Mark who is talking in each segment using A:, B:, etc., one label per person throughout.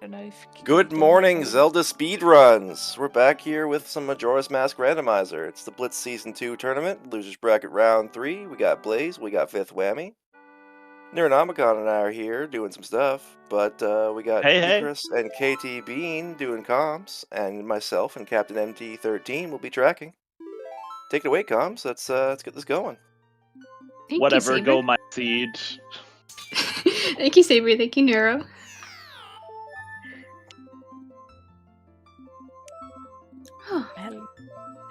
A: don't know if
B: Good morning, ZeldaSpeedRuns! We're back here with some Majora's Mask Randomizer. It's the Blitz Season 2 tournament, Losers Bracket Round 3. We got Blaze, we got FifthWhammy. Neuronomicon and I are here doing some stuff, but we got Chris and KT Bean doing comms, and myself and Captain MT13 will be tracking. Take it away, comms. Let's get this going.
C: Thank you,
D: go my seed.
C: Thank you, Saber. Thank you, Neuro.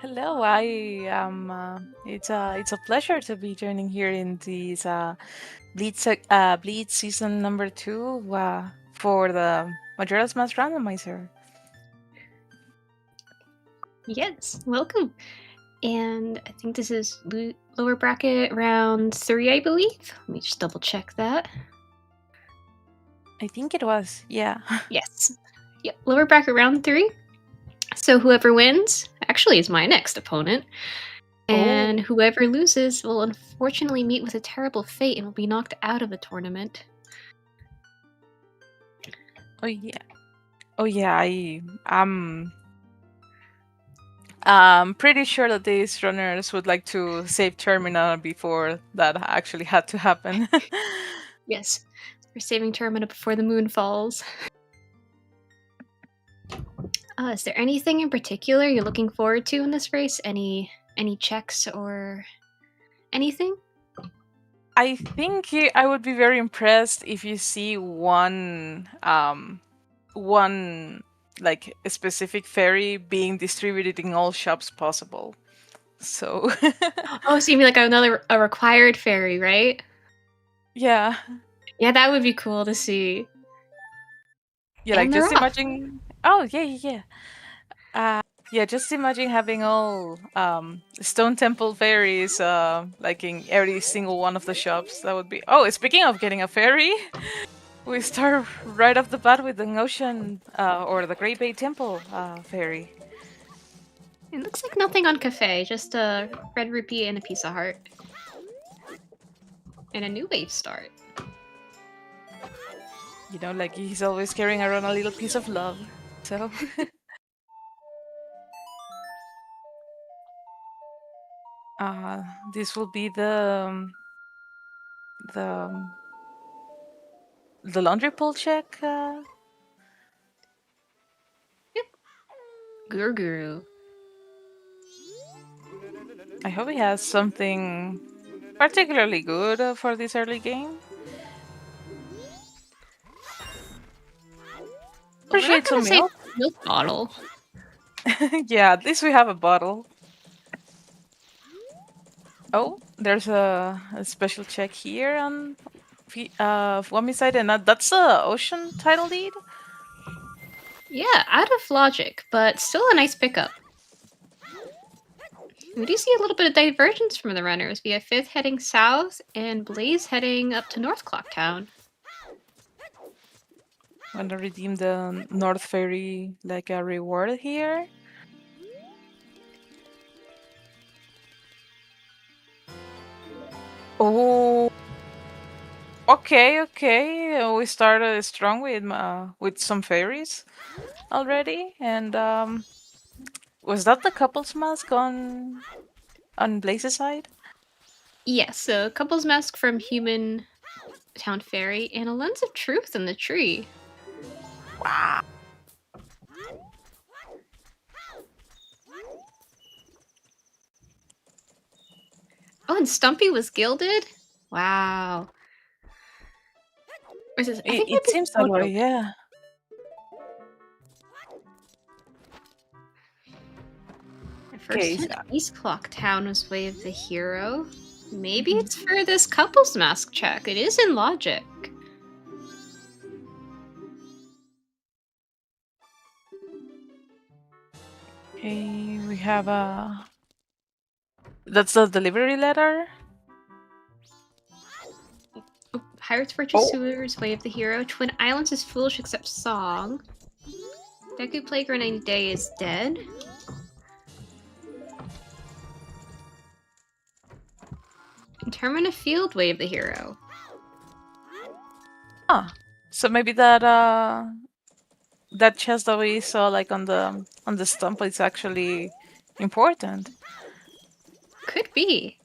A: Hello, I am. It's a pleasure to be joining here in this Blitz season number 2 for the Majora's Mask Randomizer.
C: Yes, welcome. And I think this is lower bracket round 3, I believe. Let me just double check that.
A: I think it was, yeah.
C: Yes. Yep, lower bracket round 3. So whoever wins actually is my next opponent. And whoever loses will unfortunately meet with a terrible fate and will be knocked out of the tournament.
A: Oh yeah, I'm pretty sure that these runners would like to save Termina before that actually had to happen.
C: Yes, we're saving Termina before the moon falls. Is there anything in particular you're looking forward to in this race? Any checks or anything?
A: I think I would be very impressed if you see one like a specific fairy being distributed in all shops possible. So
C: oh, so you mean like a required fairy, right?
A: Yeah.
C: Yeah, that would be cool to see.
A: Yeah, like just imagine. Oh yeah. Yeah, just imagine having all stone temple fairies like in every single one of the shops. That would be. Oh, speaking of getting a fairy, we start right off the bat with the ocean or the Great Bay Temple fairy.
C: It looks like nothing on cafe, just a red rupee and a piece of heart. And a new wave start.
A: You know, like he's always carrying around a little piece of love. So this will be the laundry pool check.
C: Yep. Guru.
A: I hope he has something particularly good for this early game. Appreciate some milk.
C: Milk bottle.
A: Yeah, at least we have a bottle. Oh, there's a special check here on FifthWhammy's side, and that's a ocean title lead.
C: Yeah, out of logic, but still a nice pickup. We do see a little bit of divergence from the runners. We have Fifth heading south and Blaze heading up to North Clocktown.
A: Want to redeem the North Ferry like a reward here? Oh, okay. We started strong with some fairies already, and was that the couple's mask on Blaze's side?
C: Yes, so couple's mask from Human Town Fairy and a lens of truth in the tree.
A: Wow.
C: Oh, and Stumpy was gilded? Wow.
A: It seems that way, yeah.
C: First East Clocktown was Wave the Hero. Maybe it's for this couple's mask check. It is in logic.
A: Okay, we have that's the delivery letter.
C: Oh, Pirates Purchase Sewers, Wave the Hero. Twin Islands is foolish except song. Deku Playground 90 Day is dead. Termina Field, Wave the Hero.
A: So maybe that that chest that we saw like on the stump is actually important.
C: Could be.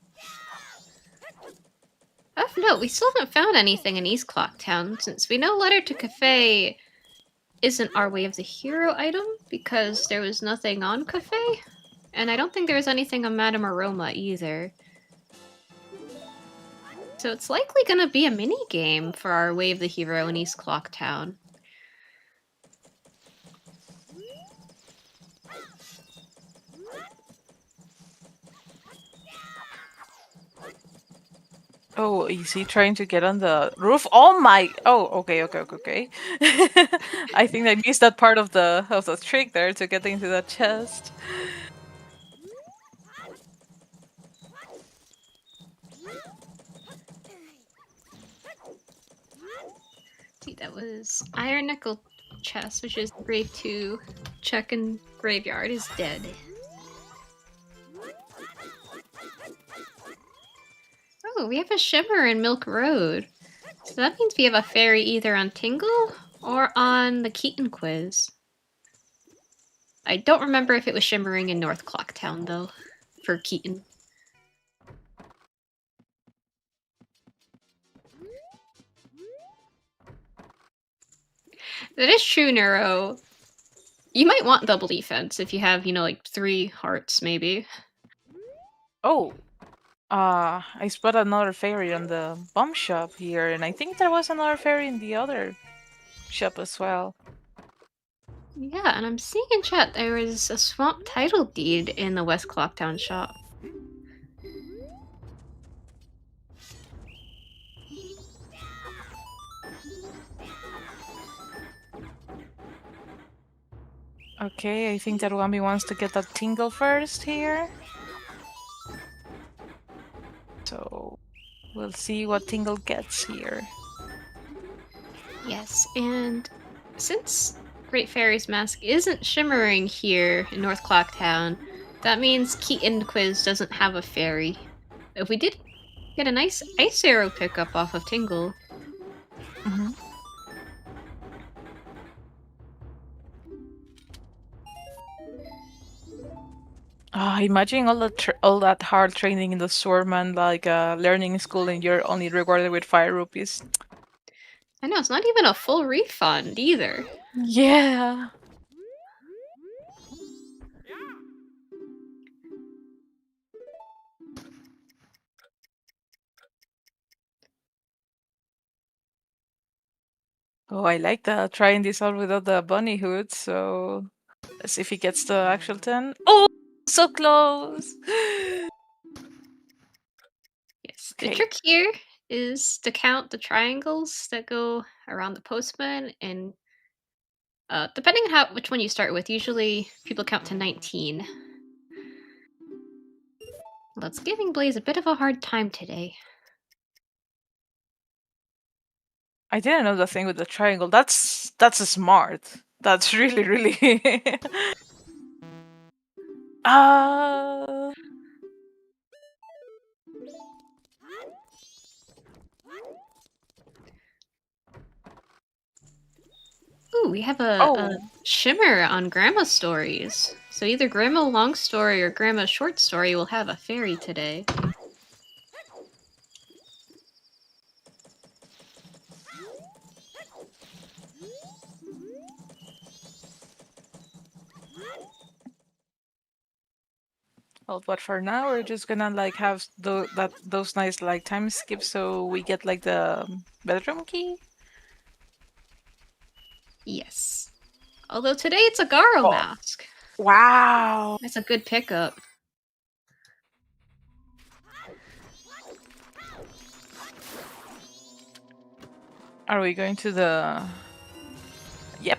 C: Of note, we still haven't found anything in East Clocktown, since we know Letter to Cafe isn't our Way of the Hero item, because there was nothing on Cafe, and I don't think there's anything on Madame Aroma either. So it's likely gonna be a mini game for our Way of the Hero in East Clocktown.
A: Oh, is he trying to get on the roof? Oh my! Oh, okay. I think I missed that part of the trick there to get into that chest.
C: See, that was Iron Nickel chest, which is grave 2. Chuck and Graveyard is dead. Oh, we have a Shimmer in Milk Road. So that means we have a fairy either on Tingle or on the Keaton quiz. I don't remember if it was shimmering in North Clocktown, though, for Keaton. That is true, Neuro. You might want double defense if you have, like 3 hearts, maybe.
A: Oh, I spot another fairy on the bomb shop here, and I think there was another fairy in the other shop as well.
C: Yeah, and I'm seeing in chat there was a swamp title deed in the West Clocktown shop.
A: Okay, I think that Wambi wants to get that tingle first here. So we'll see what Tingle gets here.
C: Yes, and since Great Fairy's Mask isn't shimmering here in North Clocktown, that means Keaton Quiz doesn't have a fairy. If we did get a nice Ice Arrow pickup off of Tingle.
A: Mm-hmm. Imagine all that hard training in the Swordman, like learning school, and you're only rewarded with 5 rupees.
C: I know, it's not even a full refund either.
A: Yeah. Oh, I like that. Trying this out without the bunny hood, so let's see if he gets the actual 10. Oh, so close!
C: Yes,
A: Okay.
C: the trick here is to count the triangles that go around the postman, and depending on which one you start with, usually people count to 19. That's giving Blaze a bit of a hard time today.
A: I didn't know the thing with the triangle. That's smart. That's really. uh
C: Ooh, we have a shimmer on Grandma stories. So either Grandma Long Story or Grandma Short Story will have a fairy today.
A: Well, but for now we're just gonna like have those nice like time skips, so we get like the bedroom key.
C: Yes. Although today it's a Garo mask.
A: Wow.
C: That's a good pickup.
A: Are we going to the? Yep,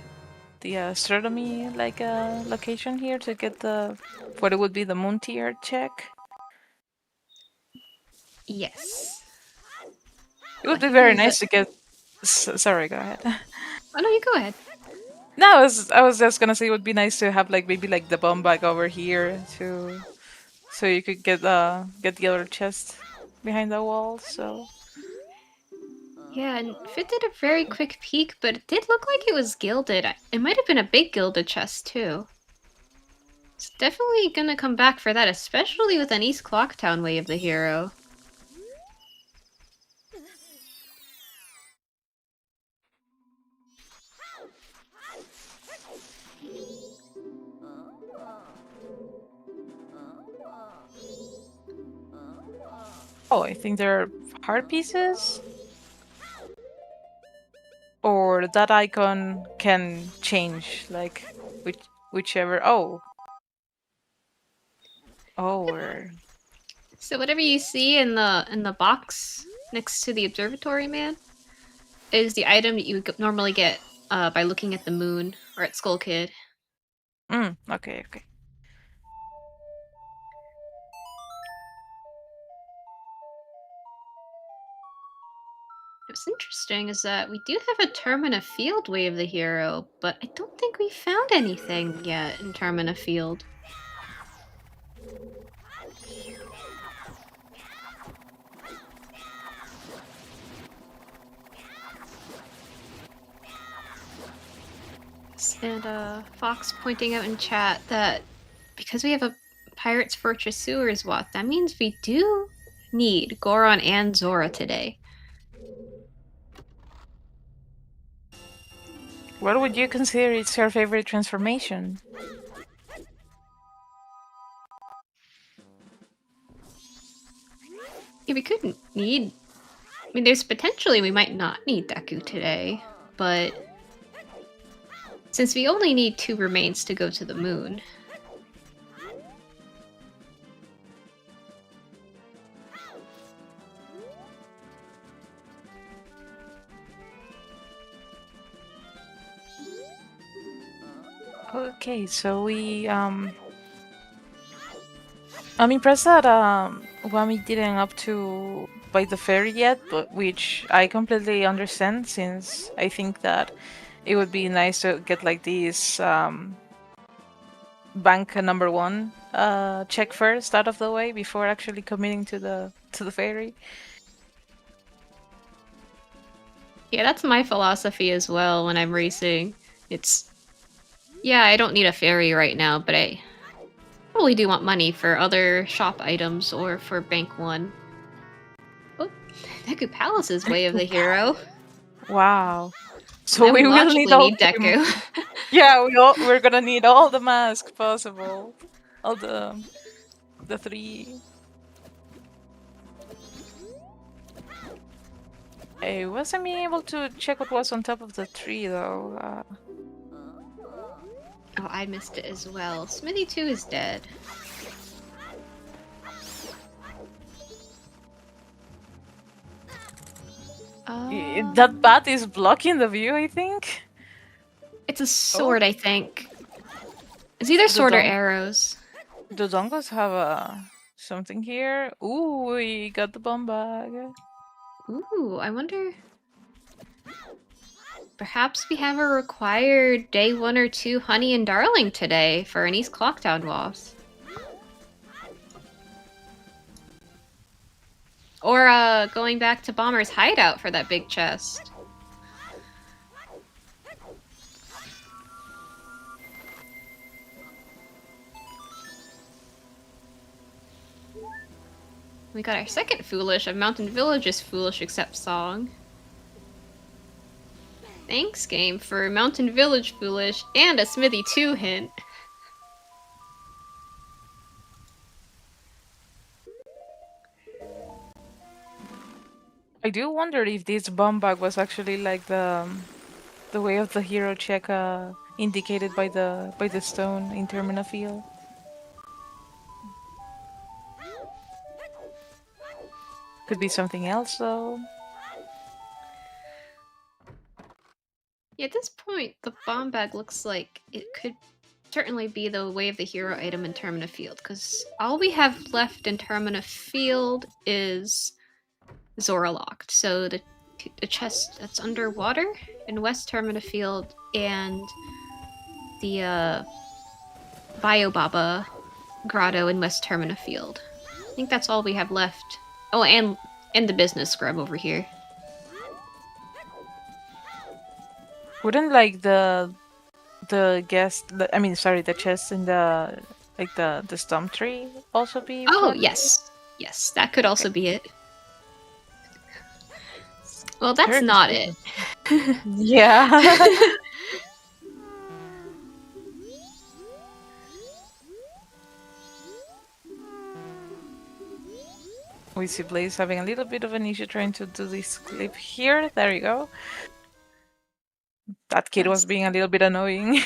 A: the astronomy like location here to get the what it would be the moon tier check.
C: Yes.
A: It would be very nice to get. Sorry, go ahead.
C: Oh no, you go ahead.
A: No, I was just gonna say it would be nice to have like maybe like the bomb bag over here to, so you could get the other chest behind the wall. So
C: Yeah, and Fit did a very quick peek, but it did look like it was gilded. It might have been a big gilded chest, too. It's definitely gonna come back for that, especially with an East Clocktown Way of the Hero.
A: Oh, I think they're heart pieces? Or that icon can change, like, whichever... Oh! Oh, or...
C: So whatever you see in the box next to the observatory man is the item that you would normally get by looking at the moon or at Skull Kid.
A: Okay, okay.
C: What's interesting is that we do have a Termina Field Way of the Hero, but I don't think we found anything yet in Termina Field. And Fox pointing out in chat that because we have a Pirates Fortress Sewers Watt, that means we do need Goron and Zora today.
A: What would you consider is your favorite transformation?
C: Yeah, we couldn't need... I mean, there's potentially we might not need Deku today, but since we only need 2 remains to go to the moon...
A: Okay, so we, I'm impressed that, Wami didn't up to by the ferry yet, but which I completely understand, since I think that it would be nice to get, like, these, bank number 1, check first out of the way before actually committing to the ferry.
C: Yeah, that's my philosophy as well when I'm racing. It's... yeah, I don't need a ferry right now, but I probably do want money for other shop items or for Bank 1. Oh, Deku Palace's Way of the Hero.
A: Wow. So
C: Now
A: we will
C: need Deku.
A: Yeah, we're gonna need all the masks possible. All the 3. I wasn't able to check what was on top of the tree, though.
C: Oh, I missed it as well. Smithy 2 is dead.
A: That bat is blocking the view, I think?
C: It's a sword, I think. It's either sword or arrows.
A: The Dongos have something here. Ooh, we got the bomb bag.
C: Ooh, I wonder... perhaps we have a required day 1 or 2 Honey and Darling today for an East Clocktown boss. Or going back to Bomber's hideout for that big chest. We got our second Foolish of Mountain Village's Foolish Except song. Thanks, game, for Mountain Village Foolish and a Smithy 2 hint.
A: I do wonder if this bomb bag was actually like the Way of the Hero check indicated by the stone in Termina Field. Could be something else, though.
C: Yeah, at this point, the bomb bag looks like it could certainly be the Way of the Hero item in Termina Field, because all we have left in Termina Field is Zora locked. So the chest that's underwater in West Termina Field and the Biobaba Grotto in West Termina Field. I think that's all we have left. Oh, and the business scrub over here.
A: Wouldn't like the guest? I mean, sorry, the chest in the like the stump tree also be
C: Oh,
A: for?
C: yes. Yes, that could also
A: Okay.
C: be it. Well, that's
A: Very
C: not it.
A: confusing. Yeah. We see Blaze having a little bit of an issue trying to do this clip here. There you go. That kid was being a little bit annoying.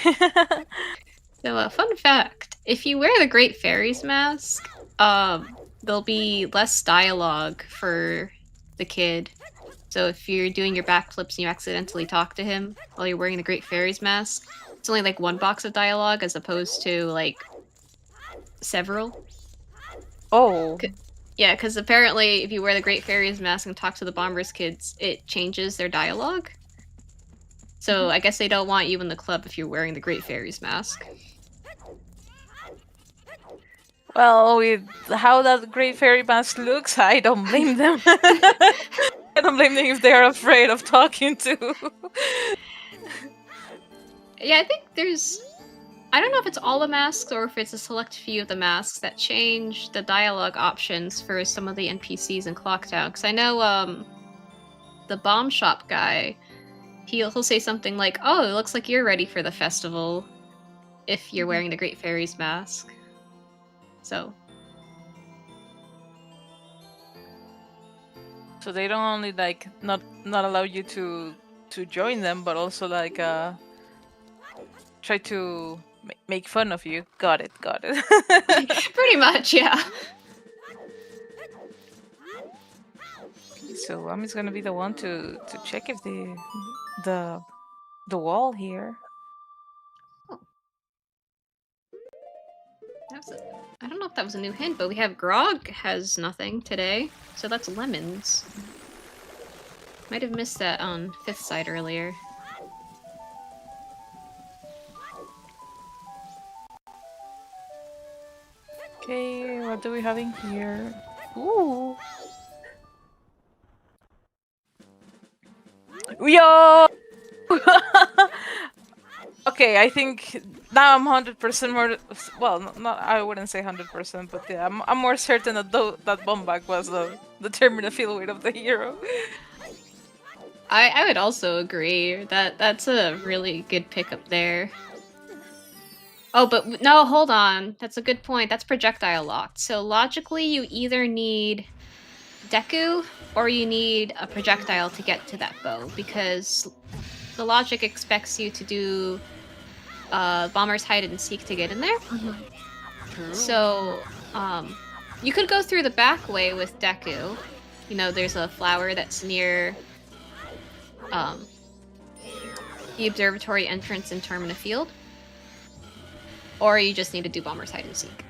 C: So, fun fact: if you wear the Great Fairy's mask, there'll be less dialogue for the kid. So if you're doing your backflips and you accidentally talk to him while you're wearing the Great Fairy's mask, it's only like one box of dialogue as opposed to like several.
A: Oh.
C: Yeah, because apparently if you wear the Great Fairy's mask and talk to the Bombers kids, it changes their dialogue. So I guess they don't want you in the club if you're wearing the Great Fairy's mask.
A: Well, with how that Great Fairy mask looks, I don't blame them. I don't blame them if they are afraid of talking to.
C: Yeah, I think there's... I don't know if it's all the masks or if it's a select few of the masks that change the dialogue options for some of the NPCs in Clocktown. Because I know, the bomb shop guy, he'll say something like, "Oh, it looks like you're ready for the festival," if you're wearing the Great Fairy's mask. So
A: they don't only like not allow you to join them, but also like try to make fun of you. Got it.
C: pretty much, yeah.
A: So Whammy's gonna be the one to check if the wall here.
C: I don't know if that was a new hint, but we have Grog has nothing today, so that's lemons. Might have missed that on Fifth side earlier.
A: Okay, what do we have in here? Ooh. Yo! Okay, I think now I'm 100% more. Well, not I wouldn't say 100%, but yeah, I'm more certain that that Bombach was the terminal feel weight of the hero.
C: I would also agree that that's a really good pickup there. Oh, but no, hold on. That's a good point. That's projectile locked. So logically, you either need Deku or you need a projectile to get to that bow, because the logic expects you to do Bomber's hide and seek to get in there. So you could go through the back way with Deku. You know, there's a flower that's near the observatory entrance in Termina Field. Or you just need to do Bomber's hide and seek.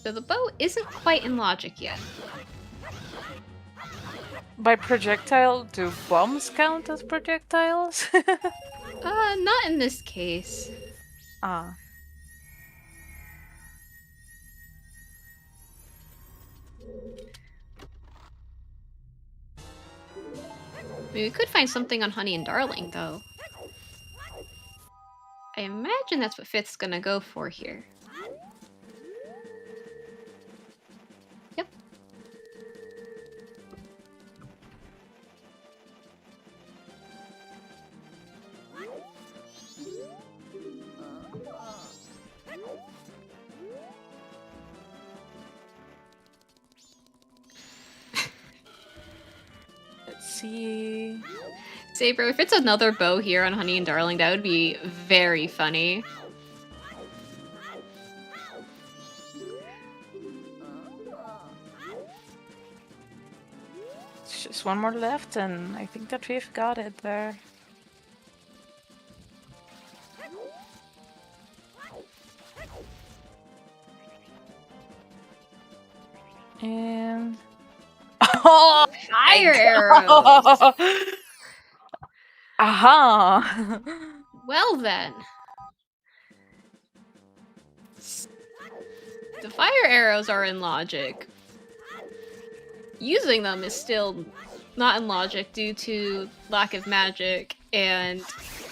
C: So the bow isn't quite in logic yet.
A: By projectile, do bombs count as projectiles?
C: Not in this case.
A: Ah.
C: I mean, we could find something on Honey and Darling, though. I imagine that's what Fifth's gonna go for here. Yep.
A: Let's see.
C: Say, bro, if it's another bow here on Honey and Darling, that would be very funny.
A: It's just one more left, and I think that we've got it there. And oh,
C: fire arrows!
A: Aha!
C: Well then. The fire arrows are in logic. using them is still not in logic due to lack of magic and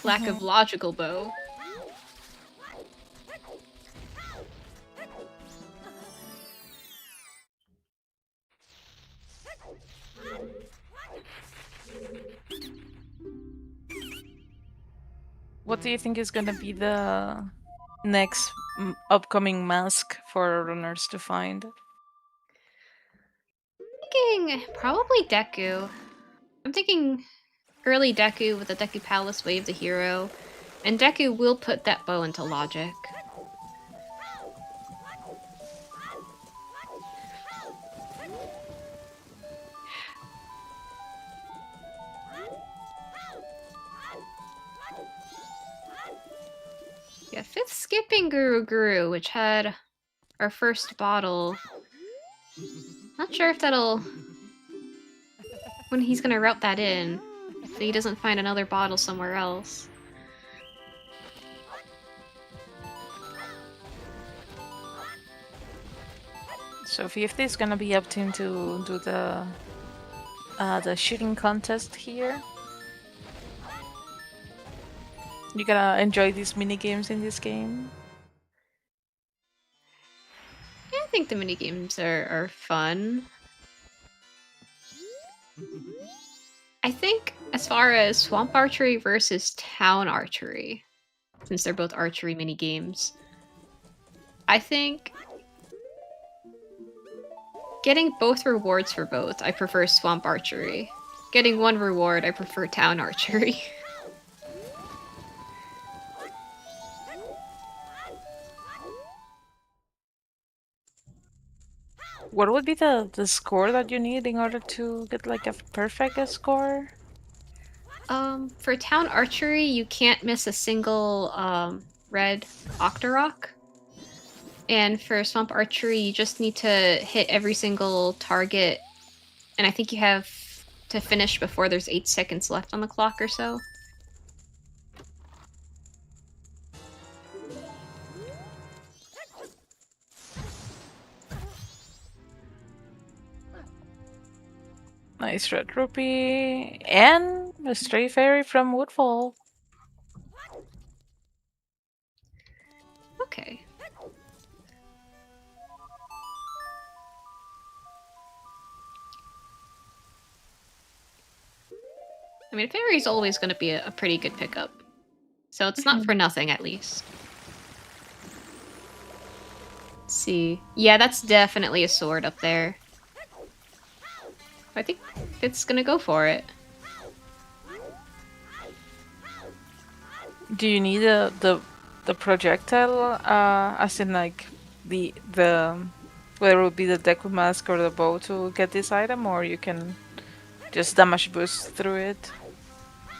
C: lack of logical bow.
A: What do you think is gonna be the next upcoming mask for runners to find?
C: Thinking probably Deku. I'm thinking early Deku with the Deku Palace Wave the hero, and Deku will put that bow into logic. Yeah, 5th skipping Guru, which had our first bottle. Not sure if that'll... when he's gonna route that in, if he doesn't find another bottle somewhere else.
A: So 5th is gonna be up to him to do the shooting contest here. You gonna enjoy these mini games in this game?
C: Yeah, I think the minigames are fun. I think as far as Swamp Archery versus Town Archery, since they're both archery minigames, I think getting both rewards for both, I prefer Swamp Archery. Getting one reward, I prefer Town Archery.
A: What would be the score that you need in order to get like a perfect score?
C: For Town Archery, you can't miss a single red Octorok. And for Swamp Archery, you just need to hit every single target. And I think you have to finish before there's 8 seconds left on the clock or so.
A: Nice red rupee and a stray fairy from Woodfall.
C: Okay. I mean, fairy's always going to be a pretty good pickup. So it's not for nothing, at least. Let's see. Yeah, that's definitely a sword up there. I think it's gonna go for it.
A: Do you need the projectile, as in like the whether it would be the Deku mask or the bow to get this item, or you can just damage boost through it?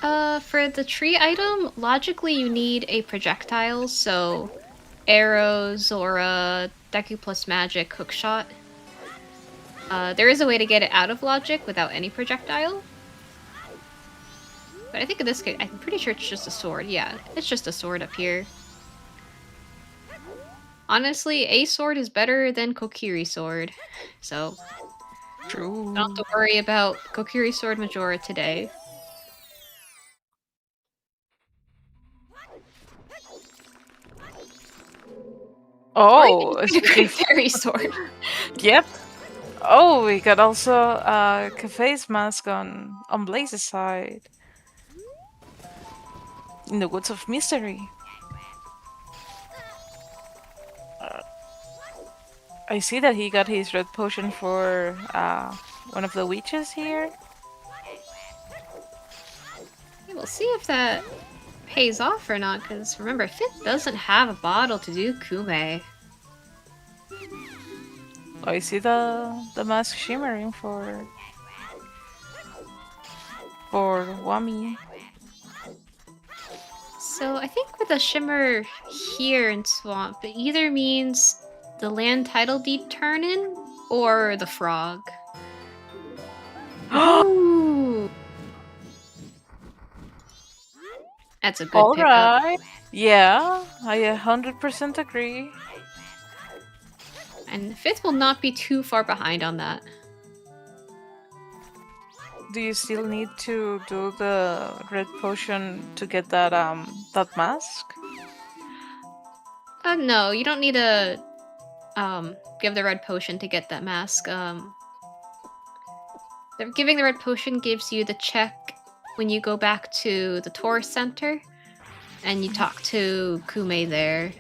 C: For the tree item, logically you need a projectile, so arrow, Zora, Deku plus magic, hookshot. There is a way to get it out of logic without any projectile. But I think in this case, I'm pretty sure it's just a sword. Yeah, it's just a sword up here. Honestly, a sword is better than Kokiri sword. So,
A: True.
C: don't have to worry about Kokiri sword Majora today.
A: Oh,
C: a great fairy sword.
A: Yep. Oh, we got also Cafe's mask on Blaze's side. In the Woods of Mystery. I see that he got his red potion for one of the witches here.
C: We'll see if that pays off or not, because remember, 5th doesn't have a bottle to do Kume.
A: Oh, I see the mask shimmering for Whammy.
C: So I think with the shimmer here in Swamp, it either means the land title deed turn-in or the frog. Ooh. That's a good pickup.
A: Alright. Yeah, I 100% agree.
C: And 5th will not be too far behind on that.
A: Do you still need to do the red potion to get that that mask?
C: No, you don't need to give the red potion to get that mask. Giving the red potion gives you the check when you go back to the tourist center and you talk to Kume there.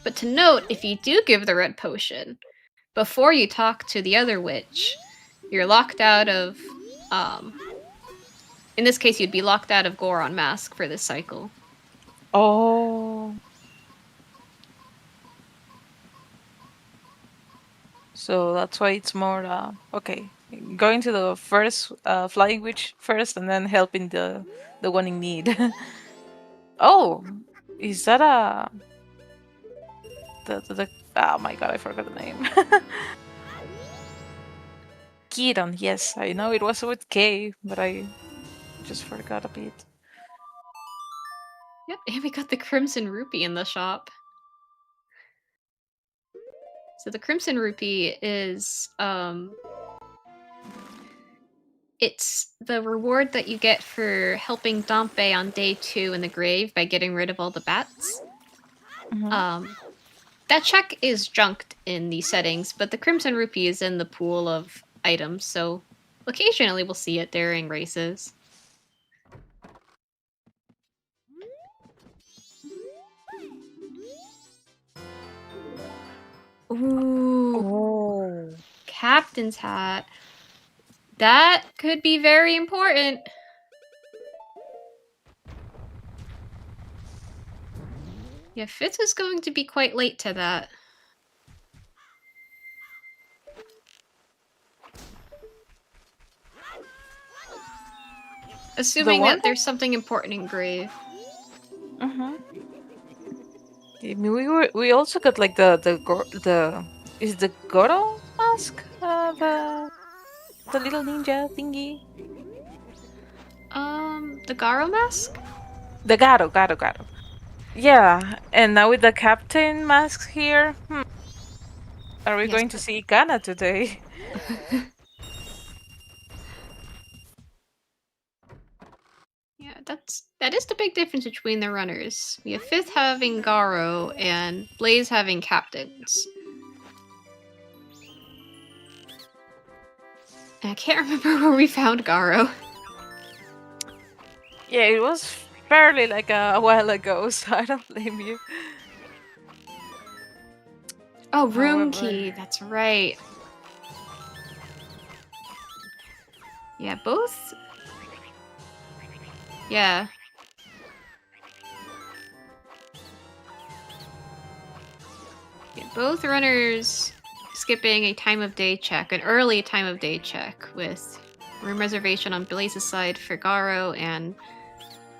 C: But to note, if you do give the red potion, before you talk to the other witch, you're locked out of, in this case, you'd be locked out of Goron Mask for this cycle.
A: Oh. So that's why it's more, okay. Going to the first flying witch first and then helping the one in need. Oh, is that the oh my god, I forgot the name. Kiron, yes, I know it was with K, but I just forgot a bit.
C: Yep, and we got the Crimson Rupee in the shop. So the Crimson Rupee is, it's the reward that you get for helping Dompe on day 2 in the grave by getting rid of all the bats. That check is junked in the settings, but the Crimson Rupee is in the pool of items, so occasionally we'll see it during races. Ooh.
A: Oh.
C: Captain's hat. That could be very important. Yeah, Fitz is going to be quite late to that. Assuming that there's something important in grave.
A: We also got like the is the Goro mask the little ninja thingy.
C: The Garo mask.
A: The Garo. Yeah, and now with the captain mask here, are we going to see Kana today?
C: Yeah, that is the big difference between the runners. We have Fifth having Garo and Blaze having captains. And I can't remember where we found Garo.
A: Yeah, it was fairly like a while ago, so I don't blame you.
C: Oh, room key, that's right. Yeah, both. Yeah. Yeah, both runners skipping a time of day check, an early time of day check with room reservation on Blaze's side for Garo and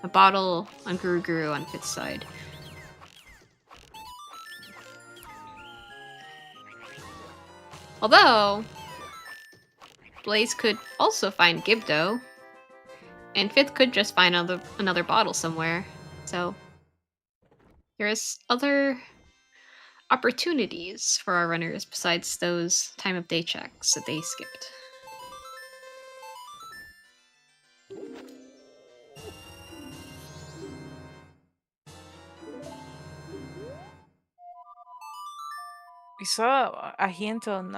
C: a bottle on Guru Guru on Fifth's side. Although, Blaze could also find Gibdo, and Fifth could just find another bottle somewhere. So, there's other opportunities for our runners besides those time of day checks that they skipped.
A: We saw a hint on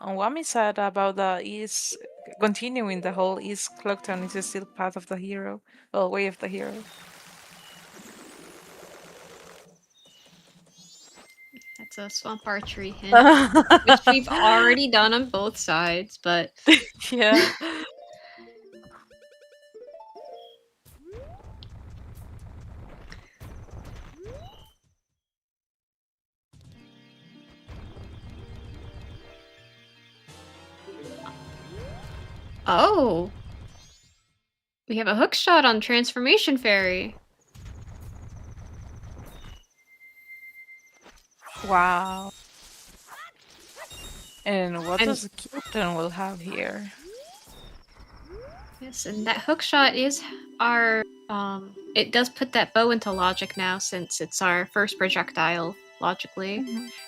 A: Wami's side about the East continuing the whole East Clocktown is still part of the hero, well, way of the hero.
C: That's a swamp archery hint, which we've already done on both sides, but
A: yeah.
C: Oh! We have a hook shot on Transformation Fairy.
A: Wow. And what does the captain will have here?
C: Yes, and that hook shot is our it does put that bow into logic now since it's our first projectile logically.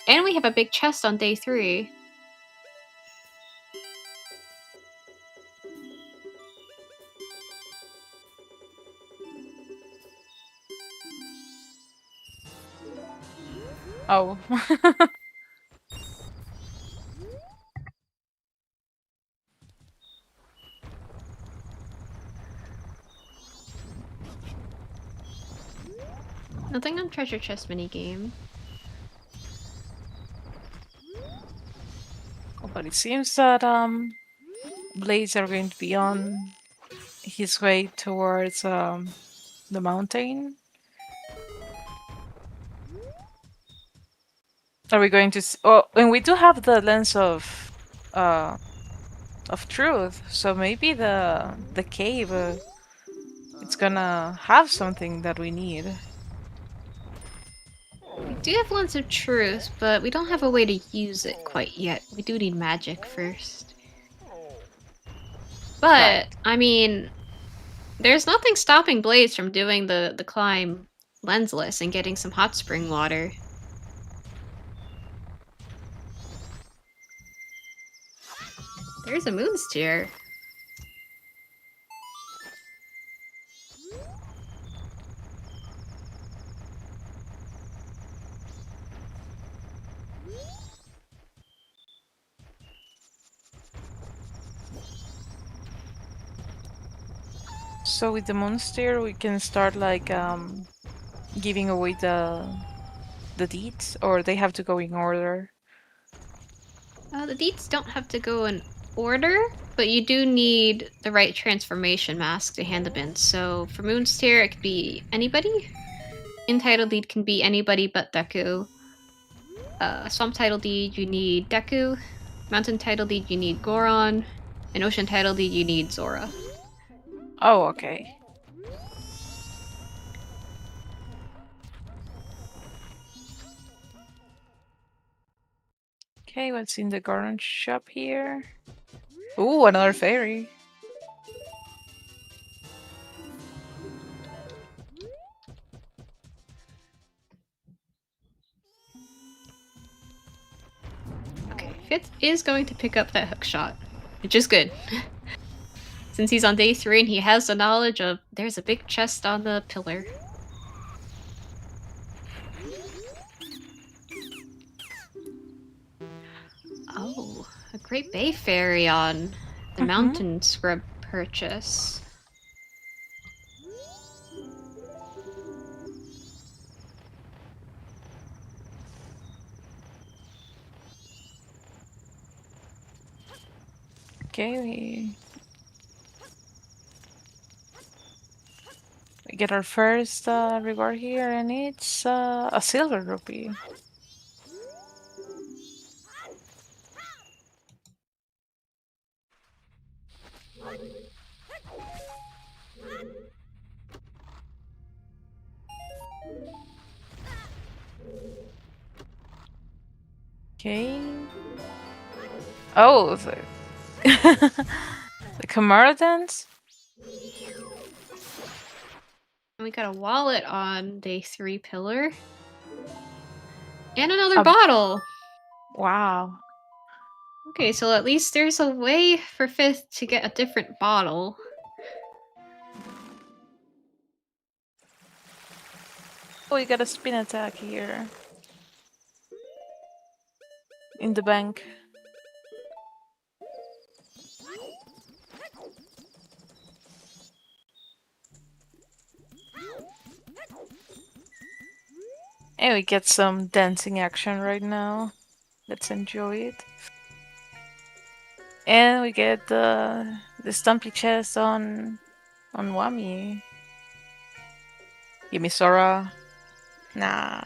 C: And we have a big chest on day 3.
A: Oh.
C: Nothing on treasure chest minigame.
A: But it seems that Blaze are going to be on his way towards the mountain. Are we going to? Oh, and we do have the lens of truth, so maybe the cave it's gonna have something that we need.
C: We do have Lens of Truth, but we don't have a way to use it quite yet. We do need magic first. But,
A: Right.
C: I mean, there's nothing stopping Blaze from doing the climb lensless and getting some hot spring water. There's a moon steer.
A: So with the monster, we can start like giving away the deeds, or they have to go in order.
C: The deeds don't have to go in order, but you do need the right transformation mask to hand them in. So for Moonsteer, it could be anybody. In-title deed can be anybody but Deku. Swamp title deed, you need Deku. Mountain title deed, you need Goron. And Ocean title deed, you need Zora.
A: Oh, okay. Okay, what's in the garden shop here? Ooh, another fairy.
C: Okay, Fifth is going to pick up that hook shot, which is good. Since he's on day 3 and he has the knowledge of there's a big chest on the pillar. Oh, a Great Bay Fairy on the mountain scrub purchase.
A: Okay, we get our first reward here, and it's a silver rupee. Okay. Oh, the Kamara dance?
C: And we got a wallet on day 3 pillar. And another bottle!
A: Wow.
C: Okay, so at least there's a way for Fifth to get a different bottle.
A: Oh, we got a spin attack here. In the bank. And we get some dancing action right now. Let's enjoy it. And we get the stumpy chest on Whammy. Gimme Sora. Nah.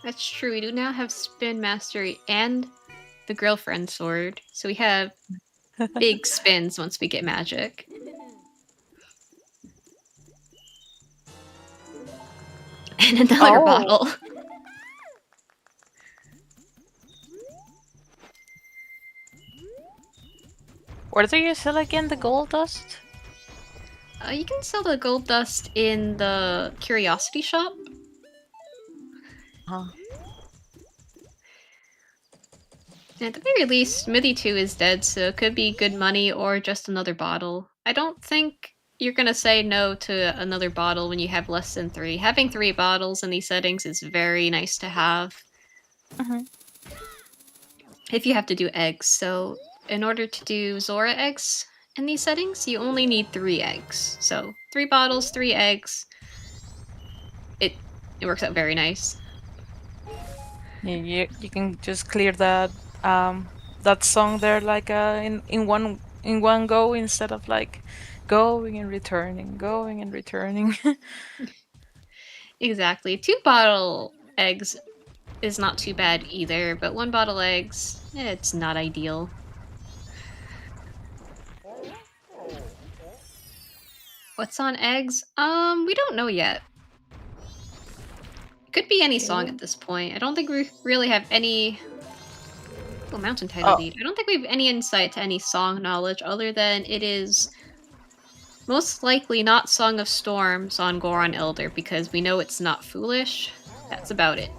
C: That's true, we do now have Spin Mastery and the Girlfriend Sword. So we have big spins once we get magic. And another bottle.
A: Where do you sell again the gold dust?
C: You can sell the gold dust in the Curiosity Shop. At the very least, Smithy 2 is dead, so it could be good money or just another bottle. I don't think you're gonna say no to another bottle when you have less than 3. Having 3 bottles in these settings is very nice to have. If you have to do eggs. So in order to do Zora eggs in these settings, you only need 3 eggs. So 3 bottles, 3 eggs. It works out very nice.
A: Yeah, you can just clear that that song there like in one go instead of like going and returning, going and returning.
C: Exactly. 2 bottle eggs is not too bad either, but 1 bottle eggs, it's not ideal. What's on eggs? We don't know yet. Could be any song at this point. I don't think we really have any... Oh, mountain title lead. I don't think we have any insight to any song knowledge other than it is most likely not Song of Storms on Goron Elder because we know it's not Foolish. That's about it.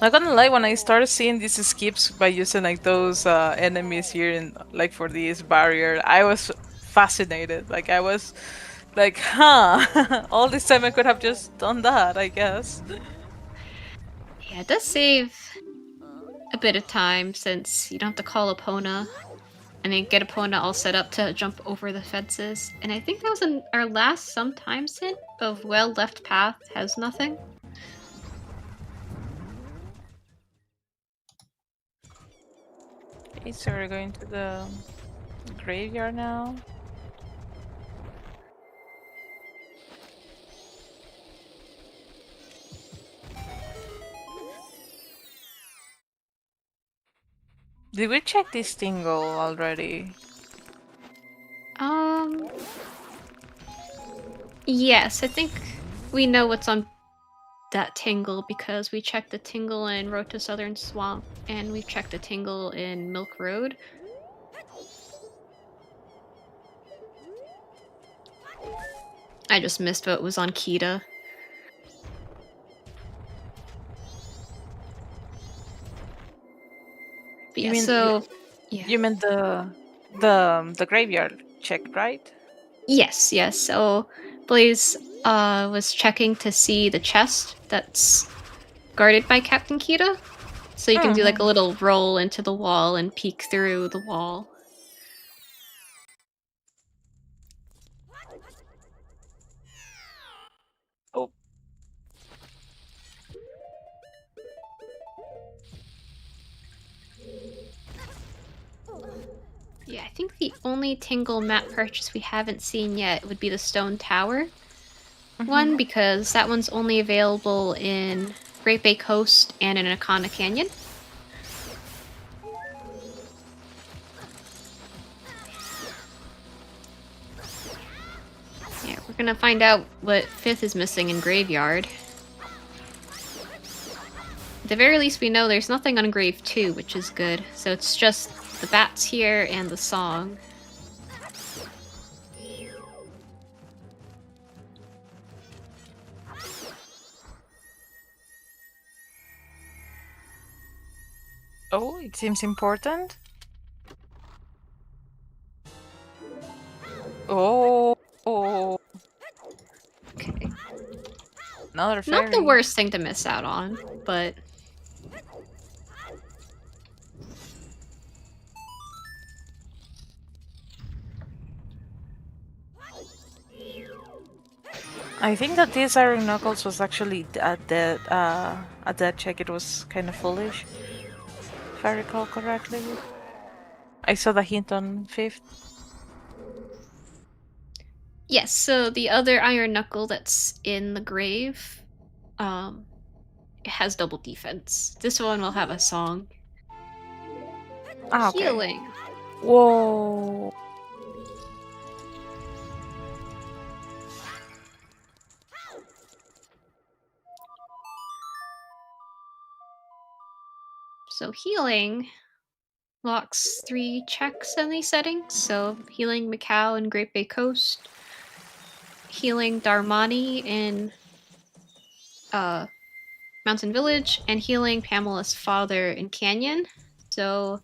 A: Not gonna lie, when I started seeing these skips by using like those enemies here in like for this barrier, I was fascinated. Like I was like, huh, all this time I could have just done that, I guess.
C: Yeah, it does save a bit of time since you don't have to call Epona and then get Epona all set up to jump over the fences. And I think that was our last sometimes hint of well left path has nothing.
A: Okay, so we're going to the graveyard now. Did we check this tingle already?
C: Yes, I think we know what's on that tingle because we checked the tingle in Road to Southern Swamp and we checked the tingle in Milk Road. I just missed what was on Kita. But yeah,
A: You meant the graveyard check, right?
C: Yes. So Blaze was checking to see the chest that's guarded by Captain Kita. So you can do like a little roll into the wall and peek through the wall.
A: Oh.
C: Yeah, I think the only Tingle map purchase we haven't seen yet would be the Stone Tower one, because that one's only available in Great Bay Coast and in Akana Canyon. Yeah, we're gonna find out what 5th is missing in Graveyard. At the very least, we know there's nothing on Grave 2, which is good. So it's just the bats here and the song.
A: Oh, it seems important. Oh.
C: Okay.
A: Another fairy.
C: Not the worst thing to miss out on, but...
A: I think that this Iron Knuckles was actually a dead check. It was kind of foolish, if I recall correctly. I saw the hint on 5th.
C: Yes, so the other Iron Knuckle that's in the grave, it has double defense. This one will have a song.
A: Okay.
C: Healing.
A: Whoa.
C: So healing locks 3 checks in these settings. So healing Macau and Great Bay Coast, healing Darmani in Mountain Village and healing Pamela's father in Canyon. So,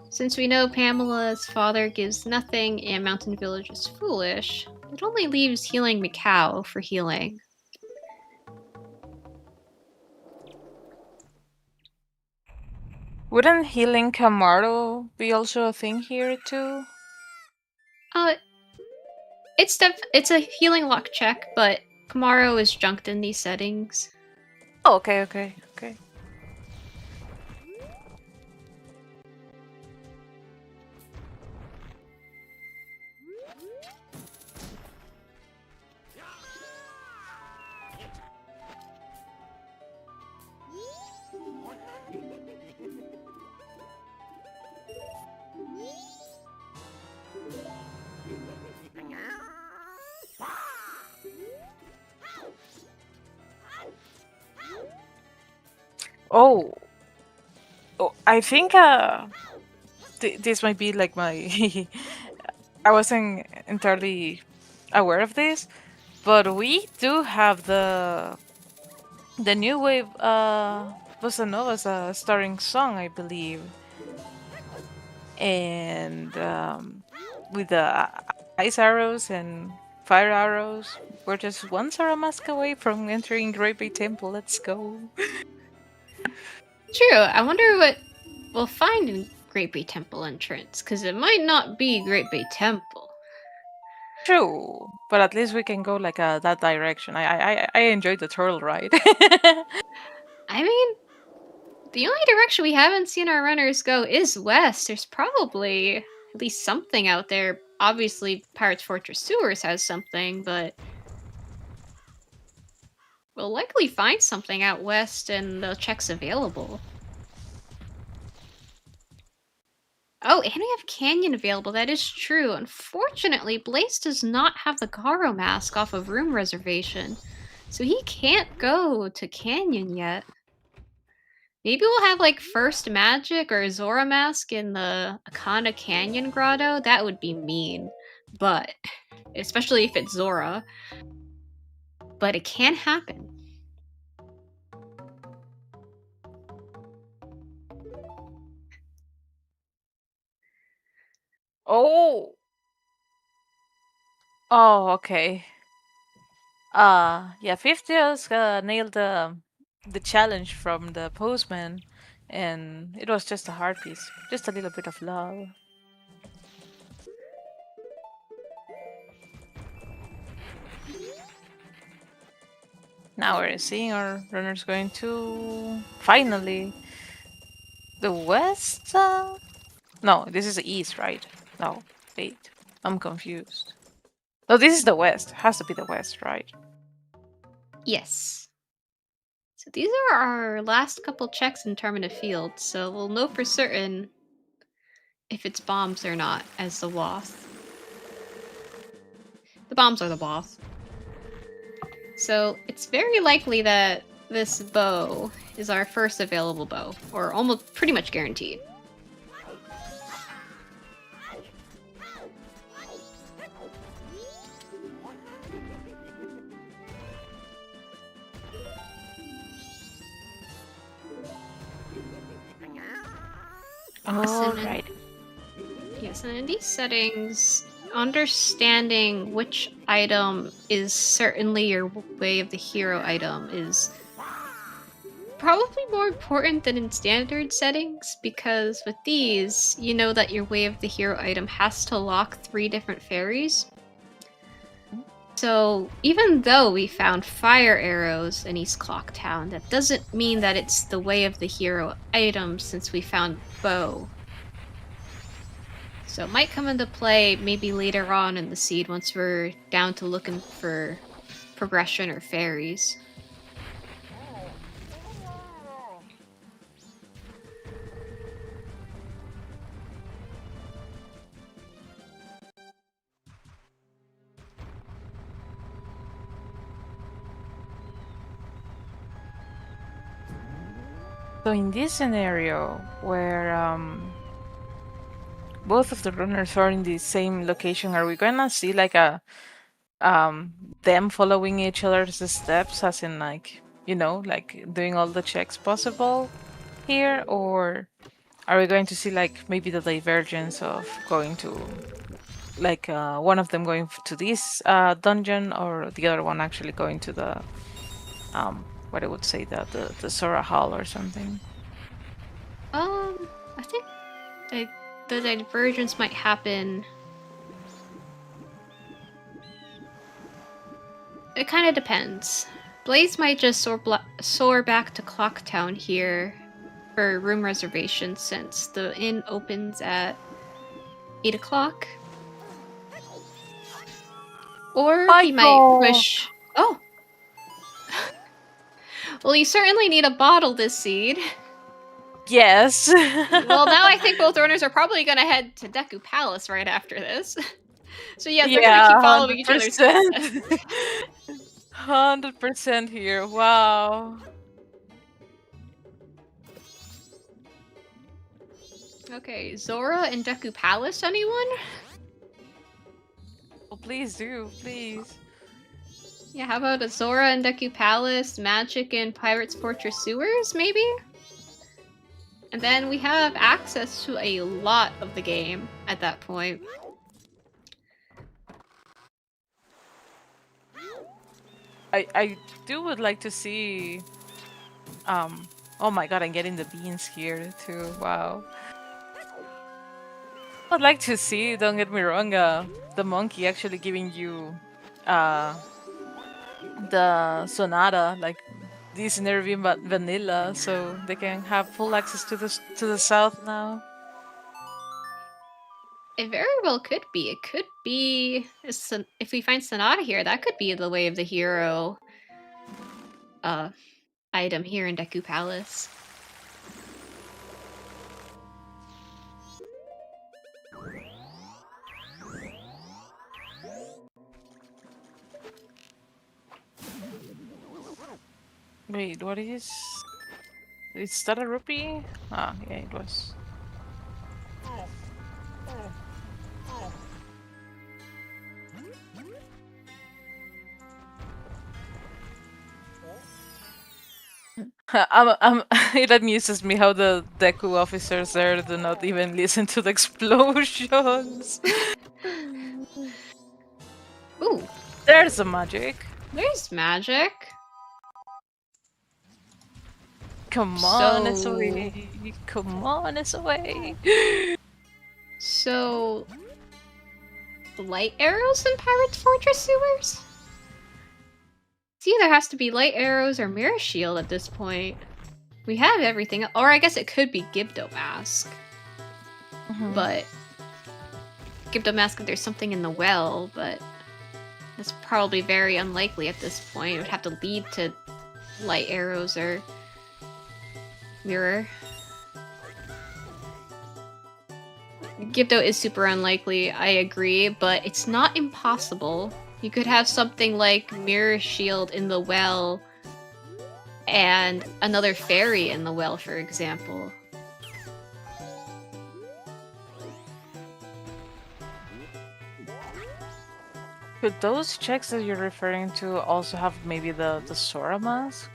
C: since we know Pamela's father gives nothing and Mountain Village is foolish, it only leaves healing Mikau for healing.
A: Wouldn't healing Camaro be also a thing here too?
C: It's a healing luck check, but Kamaro is junked in these settings.
A: Oh, okay. Oh, I think this might be like my. I wasn't entirely aware of this, but we do have the new wave bossa nova's starring song, I believe, and with the ice arrows and fire arrows, we're just one Zora mask away from entering Great Bay Temple. Let's go.
C: True. I wonder what we'll find in Great Bay Temple entrance, because it might not be Great Bay Temple.
A: True, but at least we can go like that direction. I enjoyed the turtle ride.
C: I mean, the only direction we haven't seen our runners go is west. There's probably at least something out there. Obviously, Pirates Fortress Sewers has something, but we'll likely find something out west and the checks available. Oh, and we have Canyon available. That is true. Unfortunately, Blaze does not have the Garo mask off of room reservation, so he can't go to Canyon yet. Maybe we'll have like First Magic or Zora mask in the Akana Canyon Grotto. That would be mean, but especially if it's Zora. But it can happen.
A: Oh. Oh, okay. Yeah, Fifth just nailed the challenge from the postman, and it was just a heart piece, just a little bit of love. Now we're seeing our runners going to finally the west. No, this is the east, right? No, wait, I'm confused. No, this is the west. Has to be the west, right?
C: Yes. So these are our last couple checks in Termina Field, so we'll know for certain if it's bombs or not as the Wasp. The bombs are the boss. So it's very likely that this bow is our first available bow, or almost pretty much guaranteed.
A: Alright.
C: Yes, and in these settings, understanding which item is certainly your way of the hero item is probably more important than in standard settings, because with these, you know that your way of the hero item has to lock 3 different fairies. So even though we found fire arrows in East Clock Town, that doesn't mean that it's the way of the hero item since we found bow. So it might come into play maybe later on in the seed once we're down to looking for progression or fairies.
A: So in this scenario, where both of the runners are in the same location, are we gonna see like a them following each other's steps, as in like you know, like doing all the checks possible here, or are we going to see like maybe the divergence of going to like one of them going to this dungeon, or the other one actually going to the what I would say the Sora Hall or something?
C: I think the divergence might happen. It kind of depends. Blaze might just soar back to Clocktown here for room reservations since the inn opens at 8 o'clock. Or he might push... Oh! Well, you certainly need a bottle this seed.
A: Yes.
C: Well, now I think both runners are probably going to head to Deku Palace right after this. So yeah, they're going to keep following each other's footsteps.
A: 100% here. Wow.
C: Okay, Zora and Deku Palace, anyone?
A: Oh, please do, please.
C: Yeah, how about a Zora and Deku Palace, Magic and Pirate's Fortress Sewers, maybe? And then we have access to a lot of the game at that point.
A: I would like to see oh my god, I'm getting the beans here too. Wow. I'd like to see, don't get me wrong, the monkey actually giving you the Sonata, like this Nervy vanilla, so they can have full access to the south now.
C: It very well could be. It could be, if we find Sonata here, that could be the Way of the Hero item here in Deku Palace.
A: Wait, what is... Is that a rupee? Ah, yeah, it was. It amuses me how the Deku officers there do not even listen to the explosions.
C: Ooh.
A: There's a magic.
C: There's magic.
A: Come on, it's away. Come on, it's away.
C: So... light arrows in Pirate's Fortress Sewers? It either has to be light arrows or mirror shield at this point. We have everything, or I guess it could be Gibdo Mask. But Gibdo Mask if there's something in the well, but that's probably very unlikely at this point. It would have to lead to light arrows or mirror. Gibdo is super unlikely, I agree, but it's not impossible. You could have something like Mirror Shield in the well and another fairy in the well, for example.
A: Could those checks that you're referring to also have maybe the Sora mask?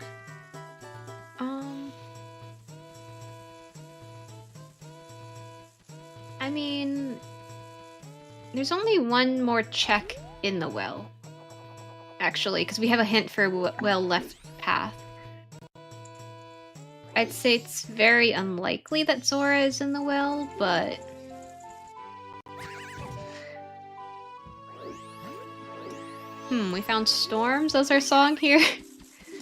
C: I mean, there's only one more check in the well, actually, because we have a hint for well left path. I'd say it's very unlikely that Zora is in the well, but... we found Storms as our song here.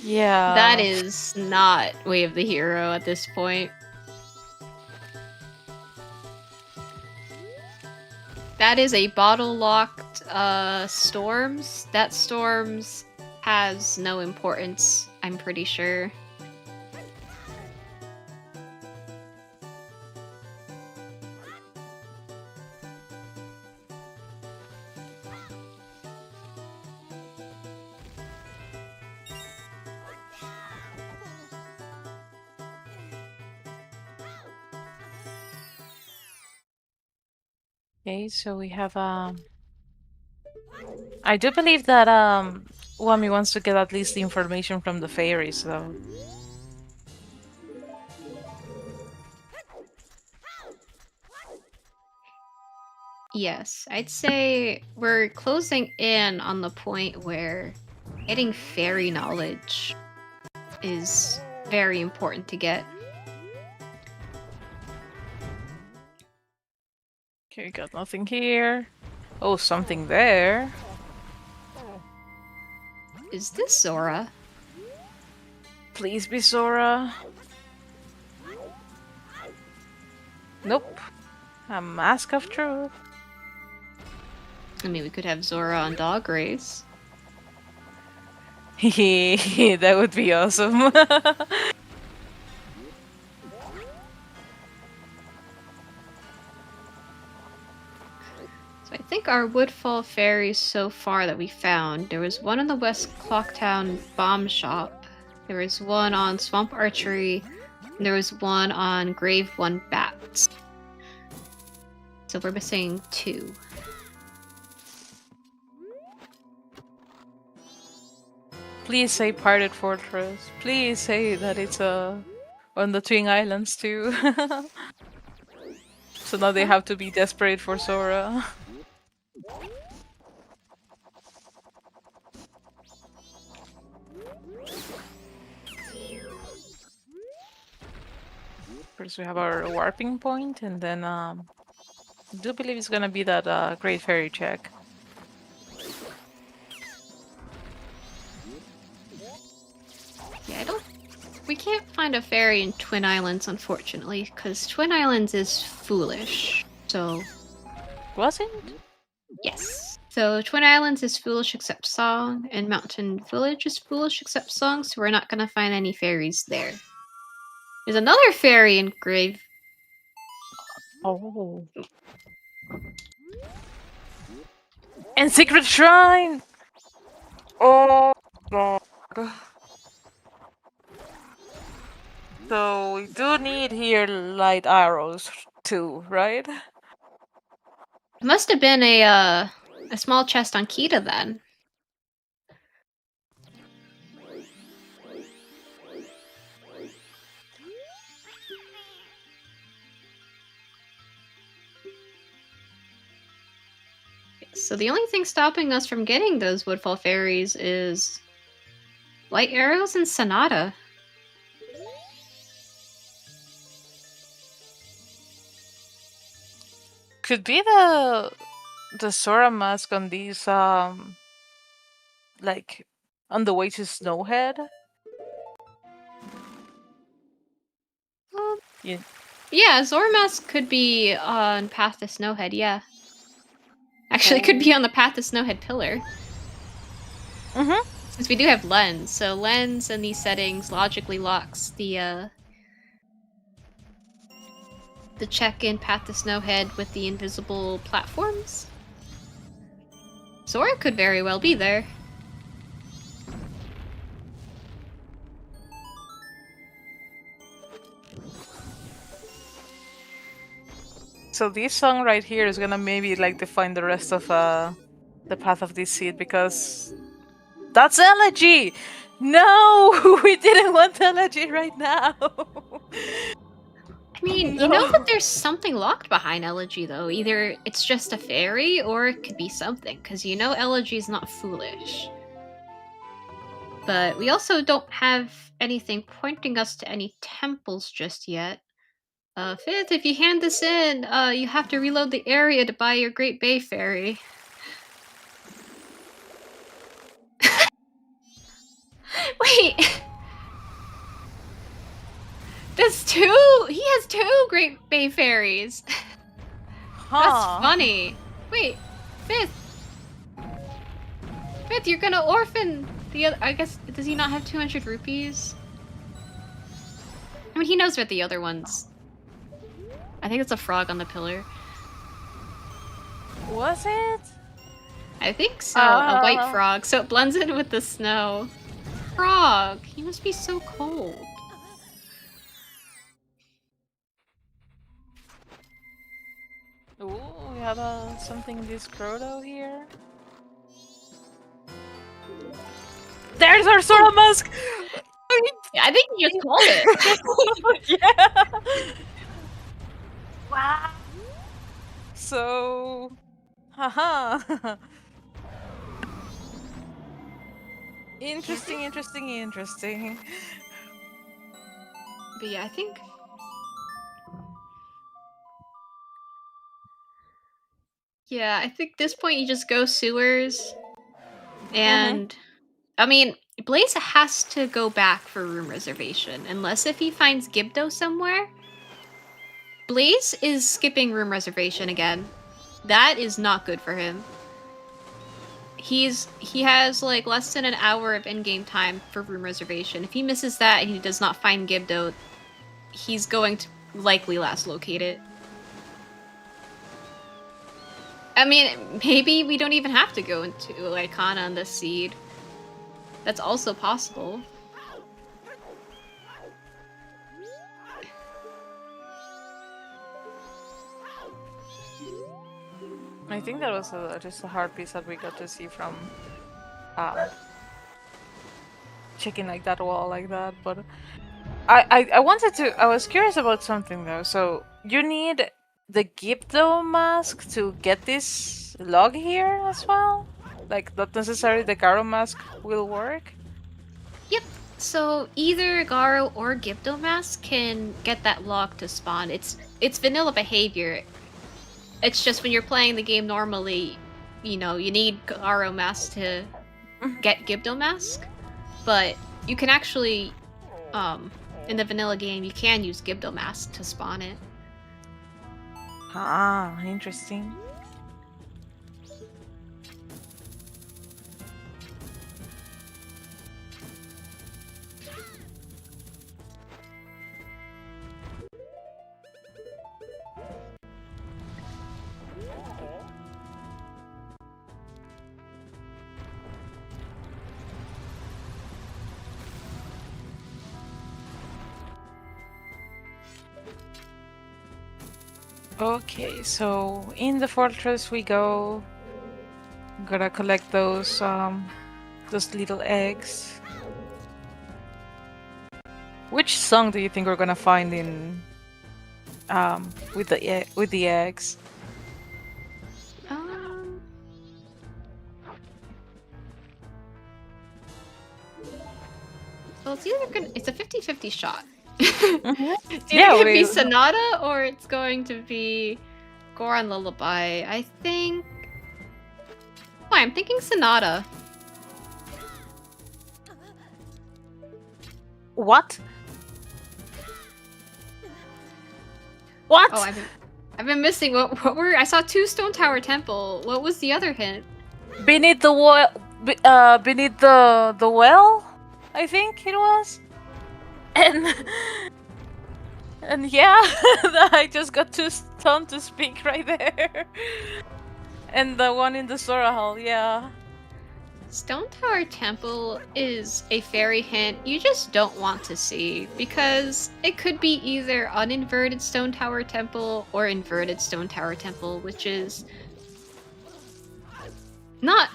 A: Yeah.
C: That is not Way of the Hero at this point. That is a bottle-locked Storms. That Storms has no importance, I'm pretty sure.
A: Okay, so we have I do believe that Whammy wants to get at least the information from the fairies, though.
C: Yes, I'd say we're closing in on the point where getting fairy knowledge is very important to get.
A: Okay, got nothing here. Oh, something there.
C: Is this Zora?
A: Please be Zora. Nope. A mask of truth.
C: I mean, we could have Zora on Dog Race.
A: That would be awesome.
C: So I think our Woodfall fairies so far that we found, there was one in the West Clocktown Bomb Shop, there was one on Swamp Archery, and there was one on Grave 1 Bats. So we're missing 2.
A: Please say Parted Fortress. Please say that it's on the Twin Islands too. So now they have to be desperate for Zora. First we have our warping point, and then I do believe it's gonna be that Great Fairy check.
C: Yeah, we can't find a fairy in Twin Islands, unfortunately, because Twin Islands is foolish. So...
A: Wasn't?
C: Yes. So Twin Islands is foolish except song, and Mountain Village is foolish except song, so we're not gonna find any fairies there. There's another fairy in Grave.
A: Oh. And Secret Shrine! Oh god. So we do need here light arrows too, right?
C: It must have been a small chest on Kita then. So the only thing stopping us from getting those Woodfall fairies is light arrows and Sonata.
A: Could be the Zora mask on these like on the way to Snowhead. Yeah.
C: Yeah, Zora mask could be on Path to Snowhead, yeah. Actually, it could be on the Path to Snowhead pillar.
A: Mm-hmm.
C: Since we do have Lens, so Lens in these settings logically locks the check-in Path to Snowhead with the invisible platforms. Zora could very well be there.
A: So this song right here is gonna maybe like define the rest of the path of this seed, because that's Elegy! No! We didn't want Elegy right now!
C: I mean,
A: No.
C: you know that there's something locked behind Elegy, though. Either it's just a fairy, or it could be something, because you know Elegy's not foolish. But we also don't have anything pointing us to any temples just yet. Fifth, if you hand this in, you have to reload the area to buy your Great Bay Fairy. Wait! There's 2? He has 2 Great Bay Fairies! That's funny. Wait, Fifth! Fifth, you're gonna orphan the other— I guess, does he not have 200 rupees? I mean, he knows what the other ones... I think it's a frog on the pillar.
A: Was it?
C: I think so, a white frog, so it blends in with the snow. Frog! He must be so cold.
A: Ooh, we have something in this Croto here. There's our Sora mask!
C: I think you just called it.
A: Yeah! Wow! So... Haha! Interesting.
C: But yeah, I think... Yeah, I think this point you just go sewers. And... I mean, Blaze has to go back for room reservation, unless if he finds Gibdo somewhere. Blaze is skipping room reservation again. That is not good for him. He has like less than an hour of in-game time for room reservation. If he misses that and he does not find Gibdo, he's going to likely last locate it. I mean, maybe we don't even have to go into Icona on this seed. That's also possible.
A: I think that was just a hard piece that we got to see from checking like that wall like that, but I was curious about something though. So you need the Gibdo mask to get this log here as well? Like not necessarily the Garo mask will work?
C: Yep. So either Garo or Gibdo mask can get that log to spawn. It's vanilla behavior. It's just when you're playing the game normally, you know, you need Garo mask to get Gibdo mask. But you can actually, in the vanilla game, you can use Gibdo mask to spawn it.
A: Ah, interesting. Okay, so in the fortress we go. Gotta collect those little eggs. Which song do you think we're gonna find in with the eggs?
C: Well, it's a 50-50 shot.
A: Mm-hmm.
C: It's either gonna be Sonata or it's going to be Goron Lullaby. I think... Oh, I'm thinking Sonata.
A: What? What?
C: Oh, I've been missing. What were... I saw 2 Stone Tower Temple. What was the other hint?
A: Beneath the well, beneath the well, I think it was. And yeah, I just got too stunned to speak right there. And the one in the Sora Hall, yeah.
C: Stone Tower Temple is a fairy hint you just don't want to see, because it could be either uninverted Stone Tower Temple or inverted Stone Tower Temple, which is not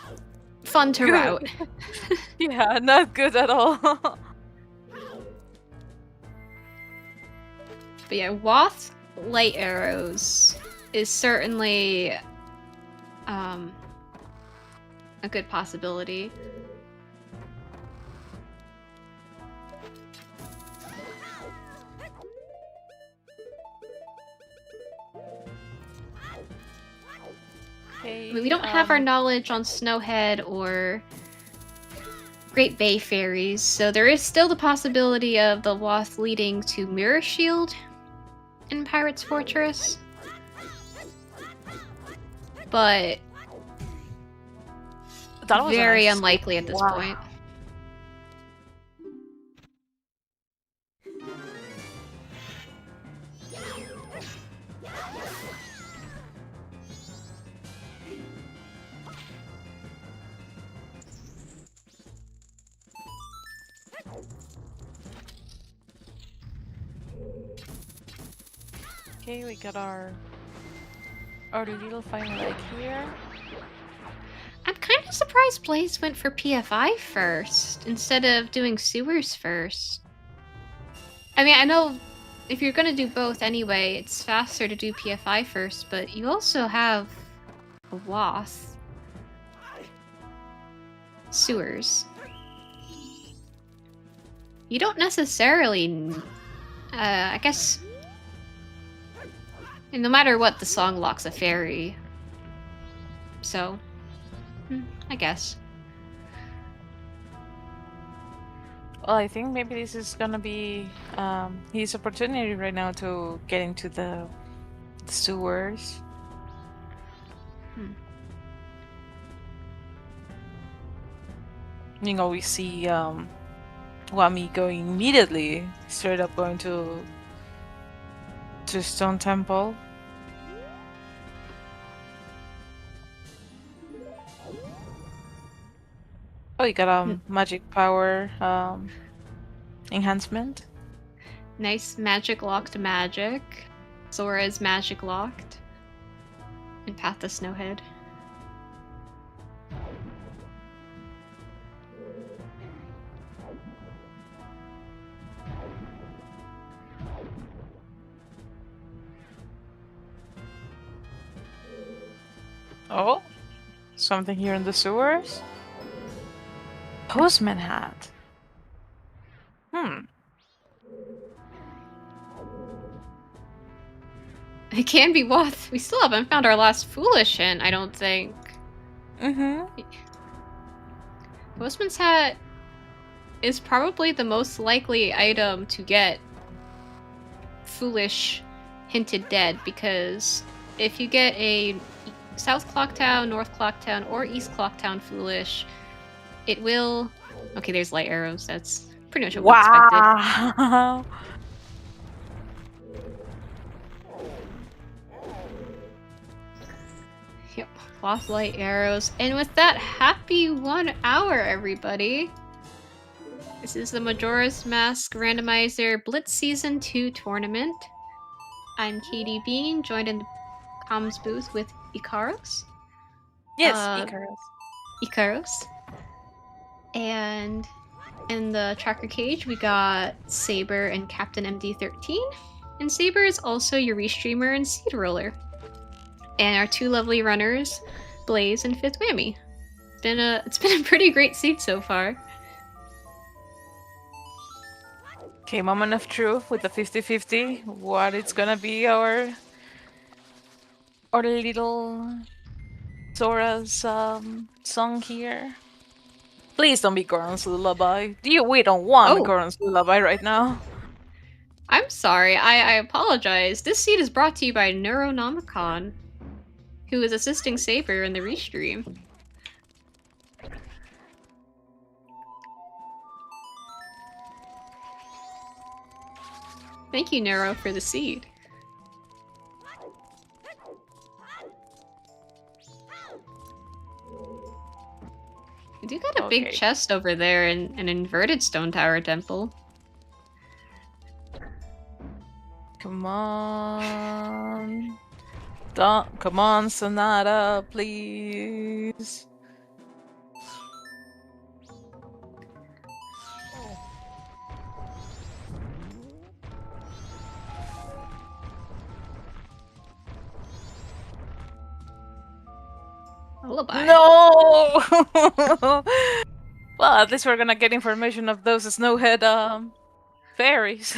C: fun to route.
A: Yeah, not good at all.
C: But yeah, Wath Light Arrows is certainly a good possibility.
A: Okay,
C: I mean, we don't have our knowledge on Snowhead or Great Bay Fairies, so there is still the possibility of the Wath leading to Mirror Shield in Pirate's Fortress. But
A: that was
C: very unlikely at this point.
A: Okay, we got our little final egg here.
C: I'm kind of surprised Blaze went for PFI first instead of doing sewers first. I mean, I know if you're gonna do both anyway, it's faster to do PFI first, but you also have a Wath. Sewers. You don't necessarily... I guess... no matter what, the song locks a fairy. So... I guess.
A: Well, I think maybe this is gonna be his opportunity right now to get into the sewers. You know, we see Whammy going immediately, straight up going to Stone Temple. Oh, you got a magic power enhancement.
C: Nice magic locked magic. Zora's magic locked. And Path to Snowhead.
A: Oh, something here in the sewers? Postman hat.
C: It can be Wath. We still haven't found our last foolish hint, I don't think. Postman's hat is probably the most likely item to get foolish hinted dead, because if you get a South Clocktown, North Clocktown, or East Clocktown foolish, it will... Okay, there's light arrows. That's pretty much what we expected.
A: Wow!
C: Yep, cloth light arrows. And with that, happy 1 hour, everybody! This is the Majora's Mask Randomizer Blitz Season 2 tournament. I'm Katie Bean, joined in the comms booth with Ikaros.
A: Yes, Ikaros.
C: Ikaros. And in the tracker cage, we got Saber and Captain MD13. And Saber is also your restreamer and Seed Roller. And our 2 lovely runners, Blaze and FifthWhammy. It's been a pretty great seed so far.
A: Okay, moment of truth with the 50-50. What it's gonna be our little Zora's song here. Please don't be Goron's Lullaby. We don't want Goron's Lullaby right now.
C: I'm sorry, I apologize. This seed is brought to you by Neuronomicon, who is assisting Saber in the restream. Thank you, Neuro, for the seed. We do got a big chest over there in an inverted stone tower temple.
A: Come on. Come on, Sonata, please.
C: Lullaby.
A: No! Well, at least we're gonna get information of those snowhead fairies.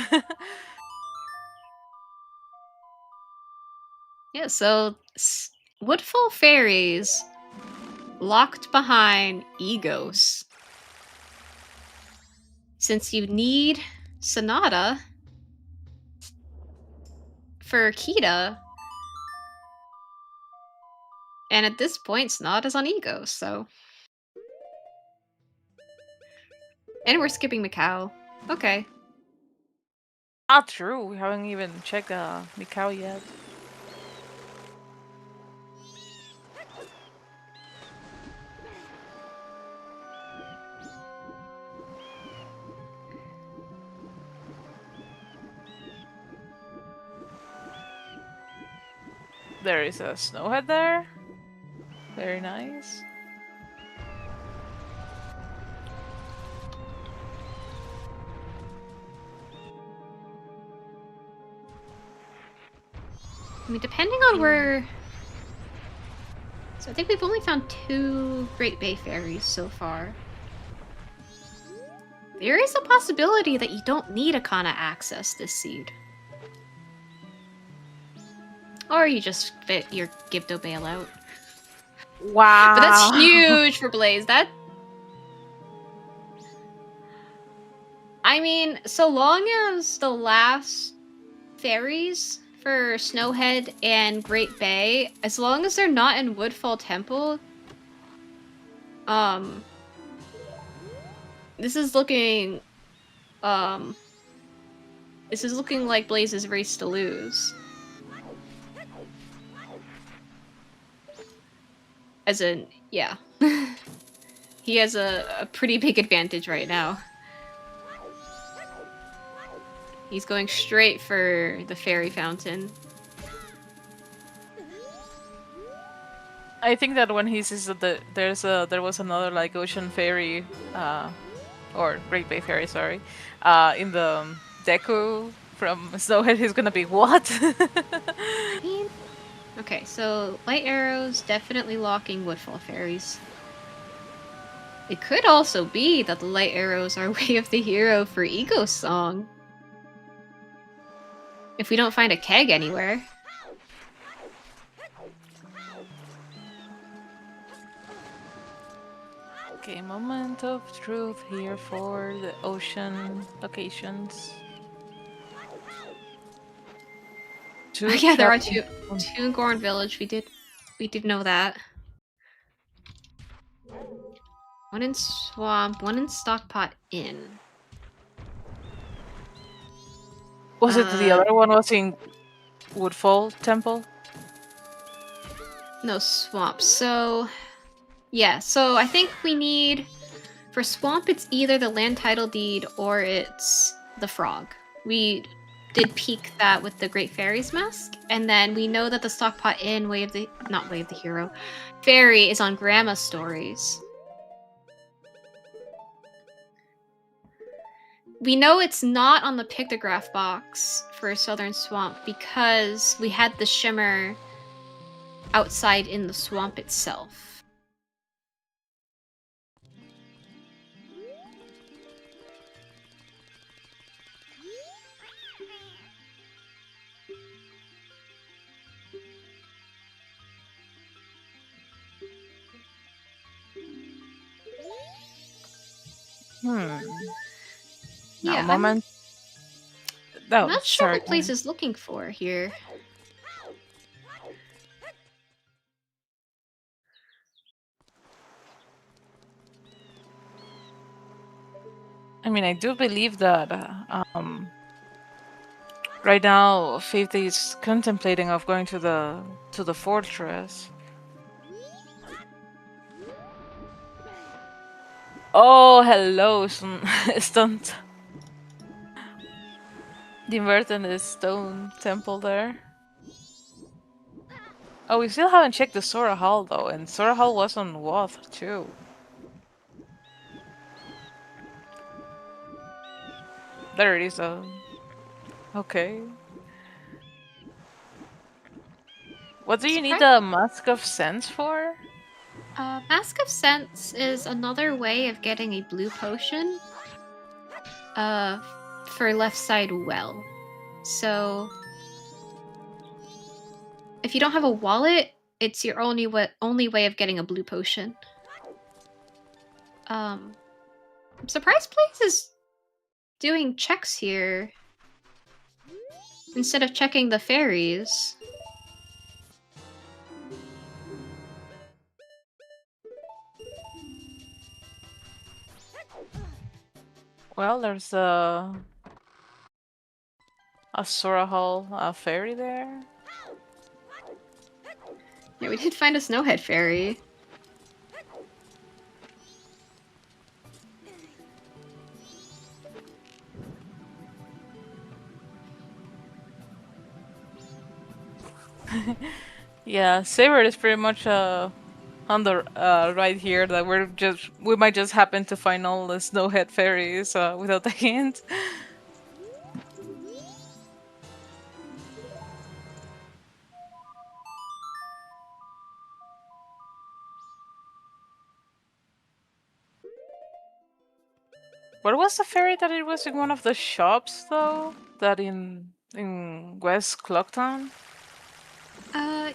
C: Yeah, so Woodfall fairies locked behind Egos. Since you need Sonata for Kita, and at this point, Sonata's on Egos, so... And we're skipping Mikau. Okay.
A: Not true, we haven't even checked Mikau yet. There is a snowhead there. Very nice.
C: I mean, depending on where... So I think we've only found 2 Great Bay Fairies so far. There is a possibility that you don't need to kind of access this seed. Or you just fit your Gibdo bailout.
A: Wow.
C: But that's huge for Blaze. That... I mean, so long as the last fairies for Snowhead and Great Bay, as long as they're not in Woodfall Temple, this is looking like Blaze's race to lose. As in, yeah. He has a pretty big advantage right now. He's going straight for the fairy fountain.
A: I think that when he says that there was another like ocean fairy, or Great Bay Fairy, sorry, in the deco from Snowhead, he's gonna be what?
C: Okay, so light arrows definitely locking Woodfall fairies. It could also be that the light arrows are Way of the Hero for Ego Song. If we don't find a keg anywhere.
A: Okay, moment of truth here for the ocean locations.
C: Yeah, there are two in Goron Village. We did know that. One in Swamp, one in Stockpot Inn.
A: Was it the other one was in Woodfall Temple?
C: No, Swamp. So, yeah. So I think we need... For Swamp, it's either the land title deed or it's the frog. We did peek that with the Great Fairy's Mask. And then we know that the Stockpot Inn, not Way of the Hero, Fairy is on Grandma's Stories. We know it's not on the pictograph box for Southern Swamp because we had the shimmer outside in the swamp itself.
A: Yeah,
C: I'm
A: moment.
C: not sure what Blaze is looking for here.
A: I mean, I do believe that right now Faith is contemplating of going to the fortress. Oh, hello, stunt. The Merton is stone temple there. Oh, we still haven't checked the Sora Hall though, and Sora Hall was on Woth too. There it is. Okay. What do you need the Mask of Sense for?
C: Mask of Sense is another way of getting a blue potion. For left side well. So if you don't have a wallet, it's your only way of getting a blue potion. I'm surprised Blaze is doing checks here instead of checking the fairies.
A: Well, there's a Sora Hall fairy there.
C: Yeah, we did find a Snowhead fairy.
A: Yeah, Saber is pretty much on the right here. That we might just happen to find all the Snowhead fairies without a hint. What was the fairy that it was in one of the shops though? That in West Clocktown?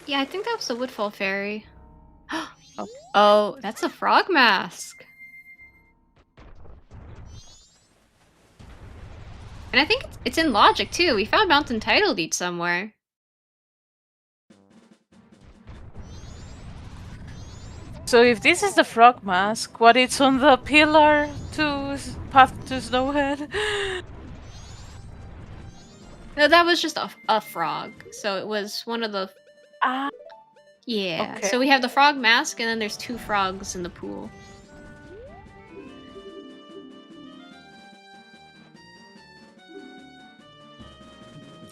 C: Yeah, I think that was the Woodfall Fairy.
A: Oh.
C: Oh, that's a frog mask. And I think it's in Logic too. We found Mountain Title Deed somewhere.
A: So if this is the frog mask, what it's on the pillar to path to Snowhead?
C: No, that was just a frog. So it was one of the...
A: Ah,
C: Yeah,
A: okay.
C: so we have the frog mask and then there's 2 frogs in the pool.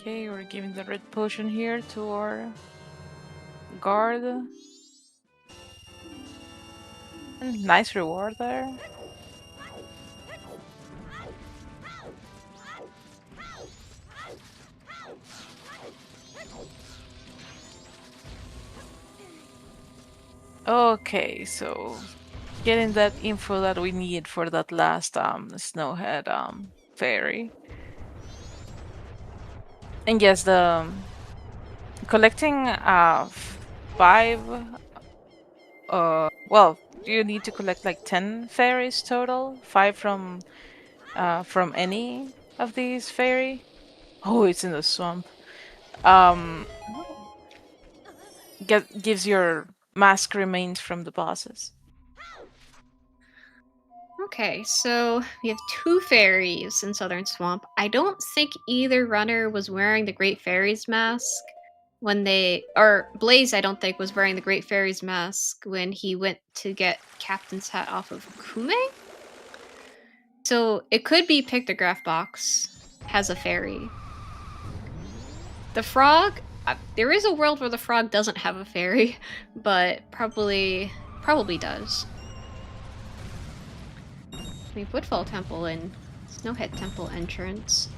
A: Okay, we're giving the red potion here to our guard. And nice reward there. Okay, so getting that info that we need for that last Snowhead fairy. And yes, the collecting 5 well, you need to collect like 10 fairies total, 5 from any of these fairy. Oh, it's in the swamp. Gives your mask remains from the bosses.
C: Okay, so we have 2 fairies in Southern Swamp. I don't think either runner was wearing the Great Fairy's mask when they... Or Blaze, I don't think, was wearing the Great Fairy's mask when he went to get Captain's hat off of Kume? So it could be Pictograph Box has a fairy. The frog... there is a world where the frog doesn't have a fairy, but probably does. We have Woodfall Temple and Snowhead Temple entrance.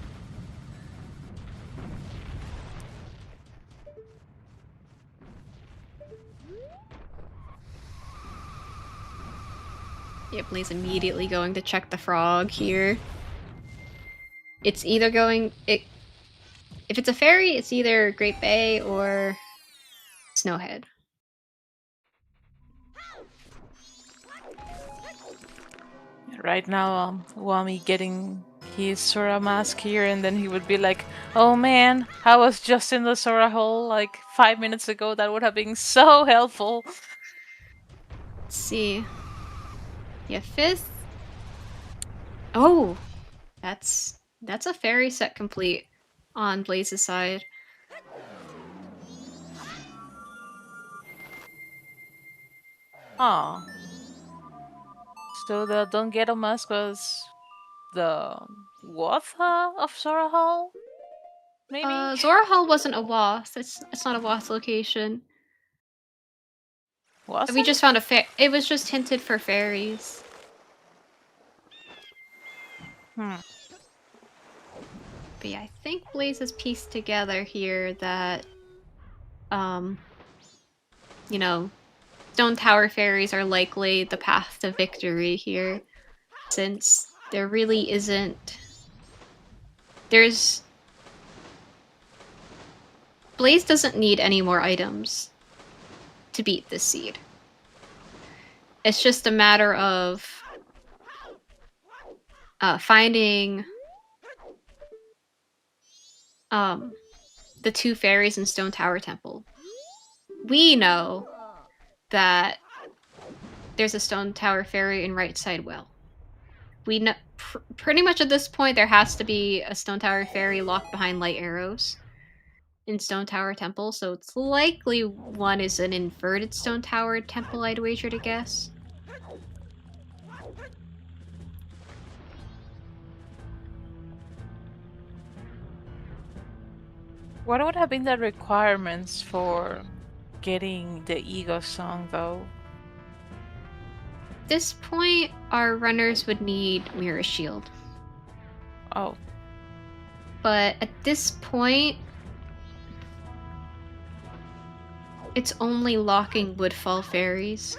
C: Yep, Lee's immediately going to check the frog here. It's either going... If it's a fairy, it's either Great Bay or Snowhead.
A: Right now, Whammy getting his Sora mask here, and then he would be like, "Oh man, I was just in the Sora hole like 5 minutes ago. That would have been so helpful."
C: Let's see. Yeah, 5th. Oh, that's a fairy set complete on Blaze's side.
A: Aw. So the Don't Get a Mask was the Watha of Sora Hall? Maybe?
C: Zora Hall wasn't a WAS. It's not a WAS location.
A: Was
C: We
A: it?
C: just found a it was just hinted for fairies.
A: Hmm.
C: But yeah, I think Blaze has pieced together here that, you know, Stone Tower fairies are likely the path to victory here, since there really isn't... Blaze doesn't need any more items to beat this seed. It's just a matter of finding the 2 fairies in Stone Tower Temple. We know that there's a Stone Tower fairy in Right Side Well. We know pretty much at this point there has to be a Stone Tower fairy locked behind light arrows in Stone Tower Temple, so it's likely one is an inverted Stone Tower Temple, I'd wager to guess.
A: What would have been the requirements for getting the Ego song, though?
C: At this point, our runners would need Mirror Shield.
A: Oh.
C: But at this point, it's only locking Woodfall fairies.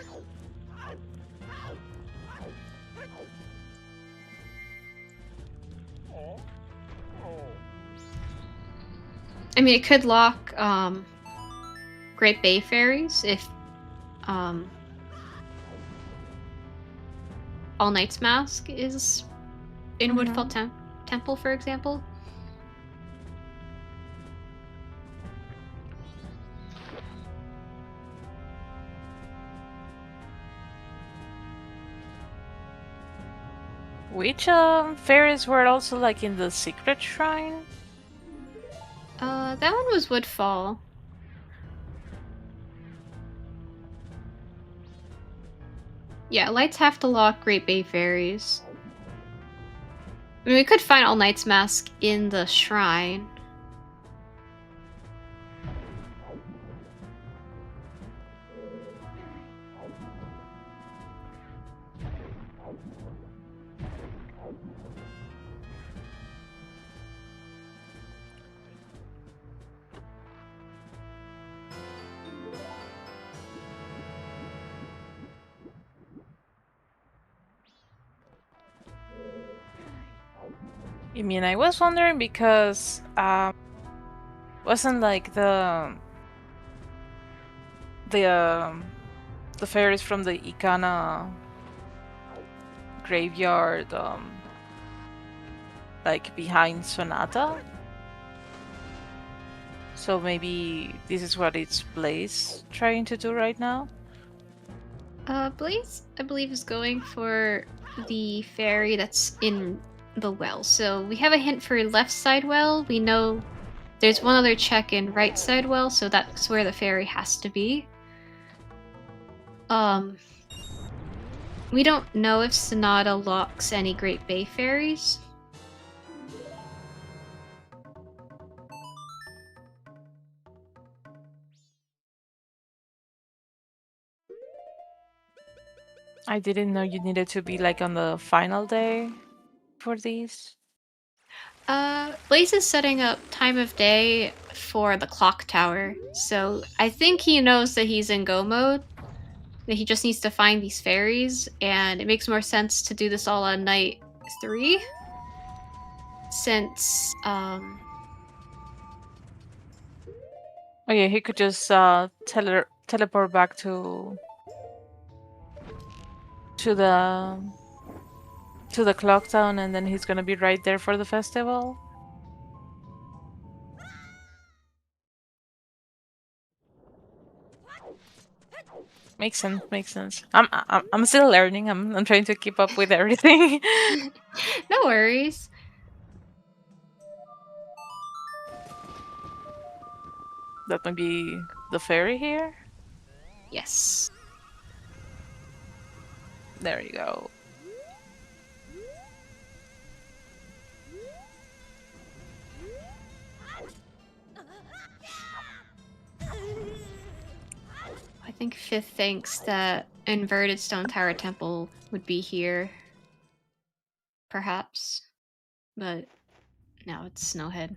C: I mean, it could lock Great Bay Fairies if All Night's Mask is in Woodfall Temple, for example.
A: Which fairies were also like in the secret shrine?
C: That one was Woodfall. Yeah, lights have to lock Great Bay Fairies. I mean, we could find All Night's Mask in the shrine.
A: I mean, I was wondering because wasn't like the fairies from the Ikana graveyard like behind Sonata? So maybe this is what it's Blaze trying to do right now?
C: Blaze, I believe, is going for the fairy that's in the well. So we have a hint for left side well. We know there's one other check in right side well, so that's where the fairy has to be. We don't know if Sonata locks any Great Bay Fairies.
A: I didn't know you needed to be like on the final day for these.
C: Blaze is setting up time of day for the clock tower, so I think he knows that he's in go mode. That he just needs to find these fairies, and it makes more sense to do this all on night 3. Since,
A: Oh yeah, he could just teleport back to the clock town, and then he's gonna be right there for the festival. Makes sense. Makes sense. I'm still learning. I'm trying to keep up with everything.
C: no worries.
A: That might be the fairy here.
C: Yes.
A: There you go.
C: I think Fifth thinks that Inverted Stone Tower Temple would be here. Perhaps. But no, it's Snowhead.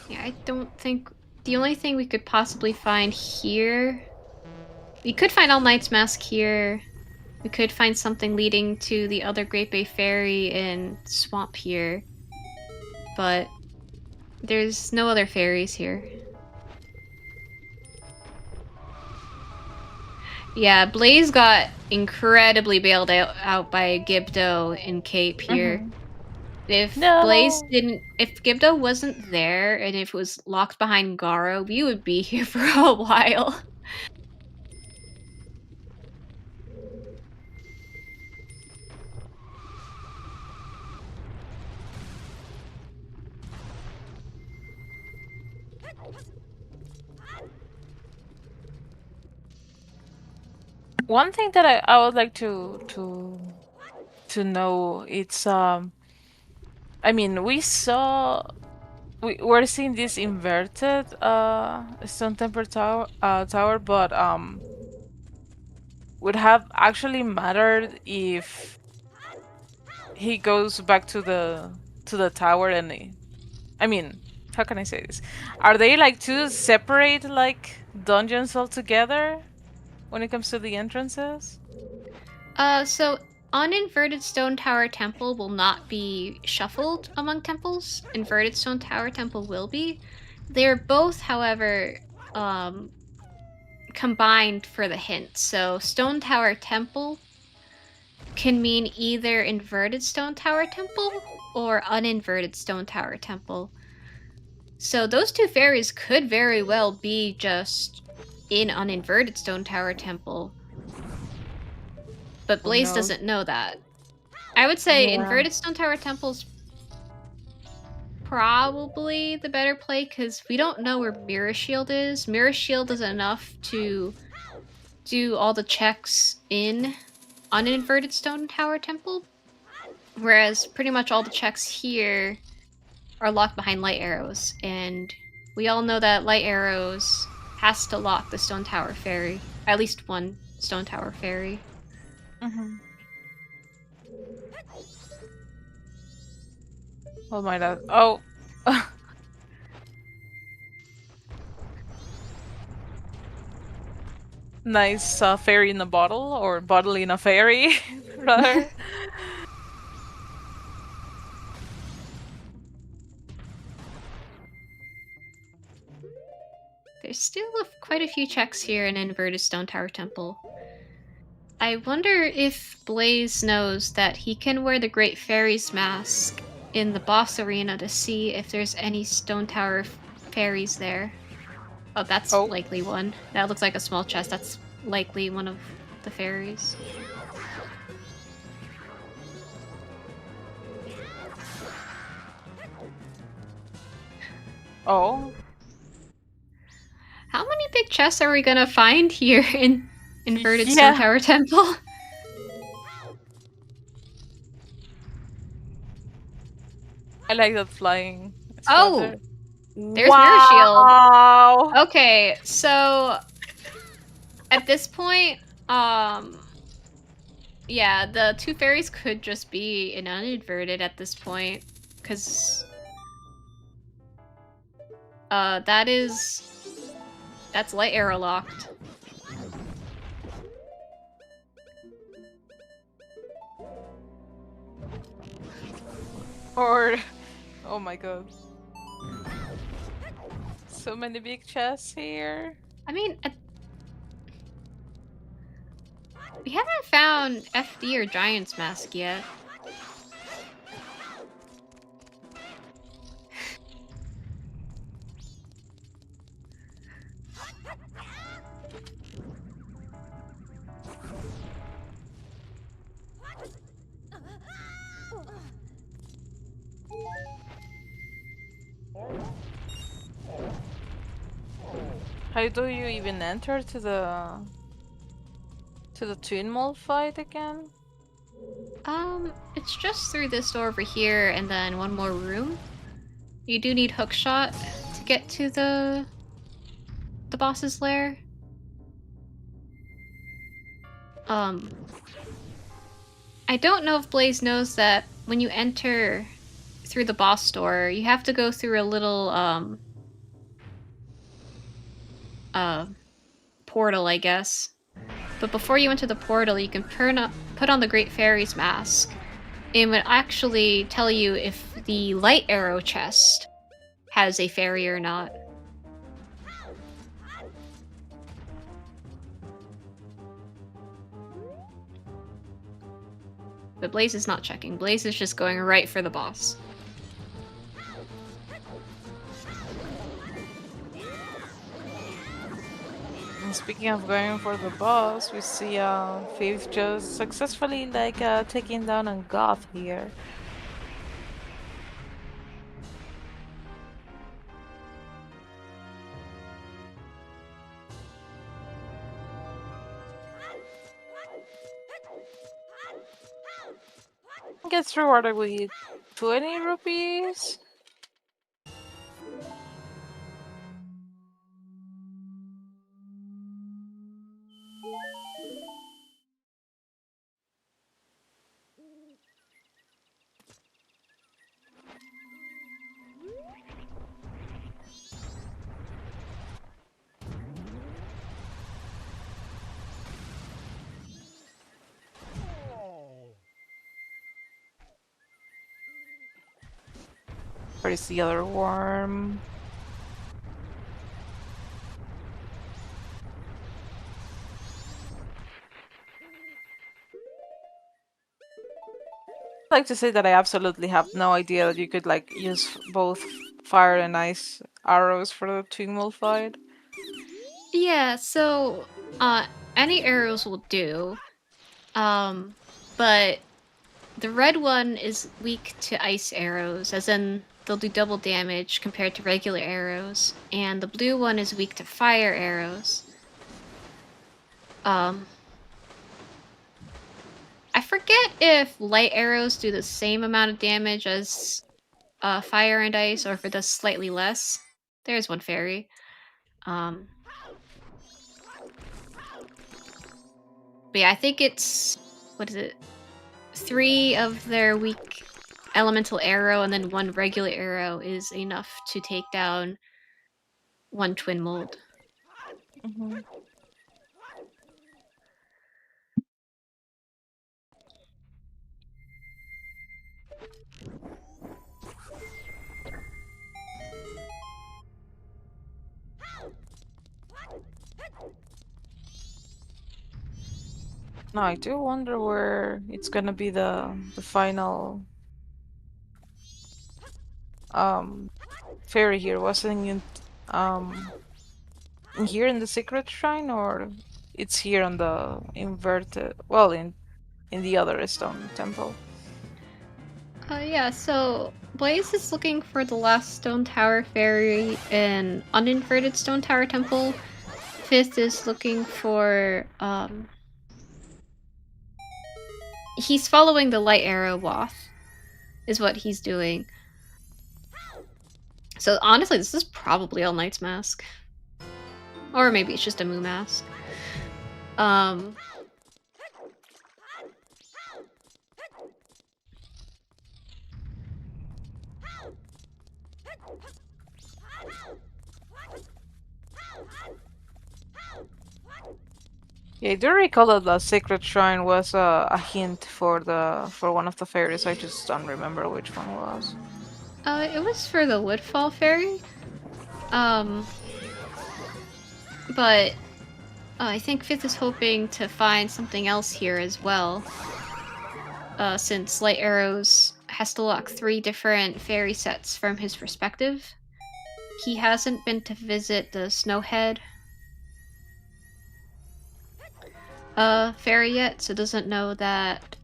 C: Yeah, I don't think... The only thing we could possibly find here... We could find All Night's Mask here. We could find something leading to the other Great Bay Ferry in Swamp here. But there's no other ferries here. Yeah, Blaze got incredibly bailed out by Gibdo in Cape here. If Blaze didn't... If Gibdo wasn't there, and if it was locked behind Garo, we would be here for a while.
A: One thing that I would like to know, it's I mean, we're seeing this inverted Stone Temple tower, but would have actually mattered if he goes back to the tower and I mean, how can I say this? Are they like two separate like dungeons altogether when it comes to the entrances?
C: So uninverted stone tower temple will not be shuffled among temples. Inverted stone tower temple will be. They're both, however, um, combined for the hint. So stone tower temple can mean either inverted stone tower temple or uninverted stone tower temple. So those two fairies could very well be just in uninverted stone tower temple. But
A: Who
C: Blaze
A: knows?
C: doesn't know that. I would say
A: Yeah.
C: inverted stone tower temple's probably the better play because we don't know where Mirror Shield is. Mirror Shield is enough to do all the checks in uninverted stone tower temple, whereas pretty much all the checks here are locked behind light arrows, and we all know that light arrows has to lock the stone tower fairy, at least one stone tower fairy.
A: Mm-hmm. Oh my god. Oh. Nice fairy in a bottle, or bottle in a fairy, rather.
C: There's still quite a few checks here in inverted stone tower temple. I wonder if Blaze knows that he can wear the Great Fairy's mask in the boss arena to see if there's any Stone Tower fairies there. Oh, that's
A: Oh.
C: likely one. That looks like a small chest. That's likely one of the fairies.
A: Oh.
C: How many big chests are we gonna find here in Inverted Stone
A: Yeah.
C: Tower Temple?
A: I like that flying
C: Oh!
A: sweater.
C: There's Mirror Shield.
A: Wow.
C: Okay, so at this point, yeah, the two fairies could just be in uninverted at this point, because that's light arrow locked.
A: Or, oh my god. So many big chests here.
C: I mean, we haven't found FD or Giant's Mask yet.
A: How do you even enter to the Twin Mall fight again?
C: It's just through this door over here and then one more room. You do need hookshot to get to the boss's lair. I don't know if Blaze knows that when you enter through the boss door, you have to go through a little portal, I guess. But before you enter the portal, you can put on the Great Fairy's mask. It would actually tell you if the light arrow chest has a fairy or not. But Blaze is not checking. Blaze is just going right for the boss.
A: And speaking of going for the boss, we see Faith just successfully like taking down a goth here. Gets rewarded with 20 rupees. Where is the other worm? I'd like to say that I absolutely have no idea that you could like use both fire and ice arrows for the Twingmole fight.
C: Yeah, so any arrows will do. But the red one is weak to ice arrows, as in they'll do double damage compared to regular arrows, and the blue one is weak to fire arrows. I forget if light arrows do the same amount of damage as fire and ice, or if it does slightly less. There's one fairy. But yeah, I think it's, what is it? 3 of their weak elemental arrow and then 1 regular arrow is enough to take down 1 twin mold.
A: Mm-hmm. No, I do wonder where it's gonna be the final fairy here. Wasn't it here in the secret shrine, or it's here on the inverted, well, in the other stone temple?
C: Yeah, so Blaze is looking for the last stone tower fairy in uninverted stone tower temple. Fifth is looking for he's following the light arrow wath, is what he's doing. So honestly, this is probably All Knight's mask. Or maybe it's just a Moo mask.
A: Yeah, I do recall that the secret shrine was a hint for one of the fairies. I just don't remember which one was.
C: It was for the Woodfall fairy. But I think Fifth is hoping to find something else here as well. Since Light Arrows has to lock 3 different fairy sets from his perspective. He hasn't been to visit the Snowhead fairy yet, so doesn't know that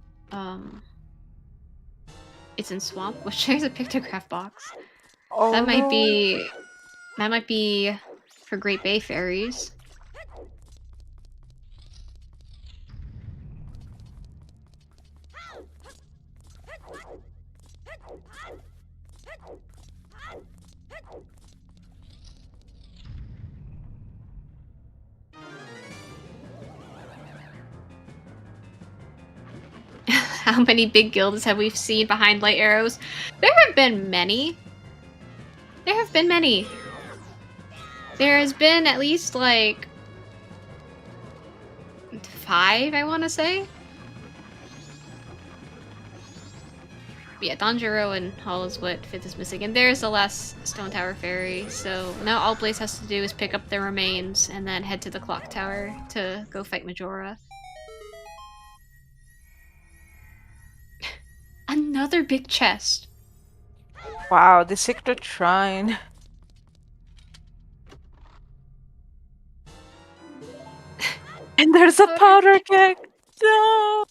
C: it's in Swamp, which there's a pictograph box.
A: Oh,
C: that might be for Great Bay fairies. How many big guilds have we seen behind Light Arrows? There have been many. There have been many. There has been at least, like, 5, I want to say. But yeah, Danjuro and Hall is what Fifth is missing. And there's the last Stone Tower Fairy. So now all Blaze has to do is pick up the remains and then head to the Clock Tower to go fight Majora. Another big chest.
A: wow, the secret shrine. And there's a powder keg. No.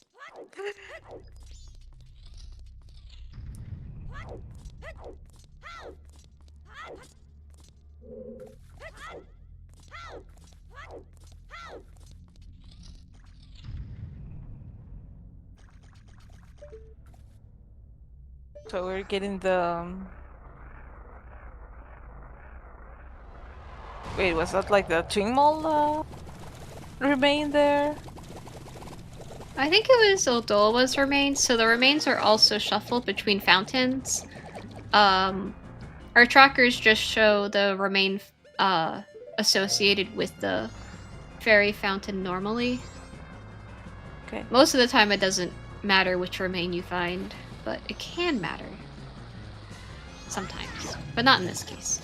A: So we're getting the... Wait, was that like the Twingmole remain there?
C: I think it was Odolwa's remains, so the remains are also shuffled between fountains. Our trackers just show the remain associated with the fairy fountain normally.
A: Okay.
C: Most of the time it doesn't matter which remain you find, but it can matter. sometimes, but not in this case.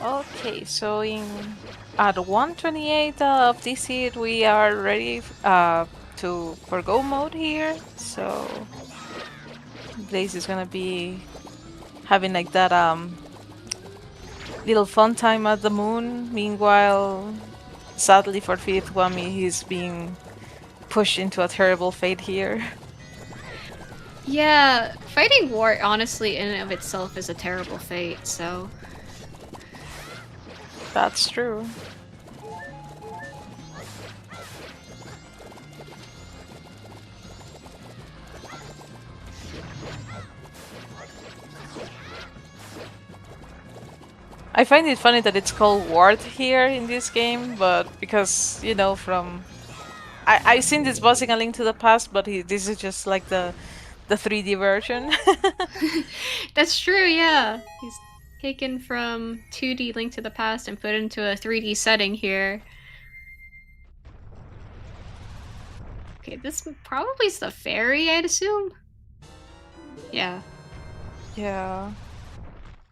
A: Okay, so at 128 of this seed, we are ready for go mode here. So Blaze is gonna be having like that little fun time at the moon. Meanwhile, sadly for FifthWhammy, he's being pushed into a terrible fate here.
C: Yeah, fighting war honestly in and of itself is a terrible fate, so...
A: That's true. I find it funny that it's called Ward here in this game, but because, you know, from... I've seen this boss in A Link to the Past, but this is just like the 3D version.
C: That's true, yeah. He's taken from 2D Link to the Past and put into a 3D setting here. Okay, this probably is the fairy, I'd assume? Yeah.
A: Yeah.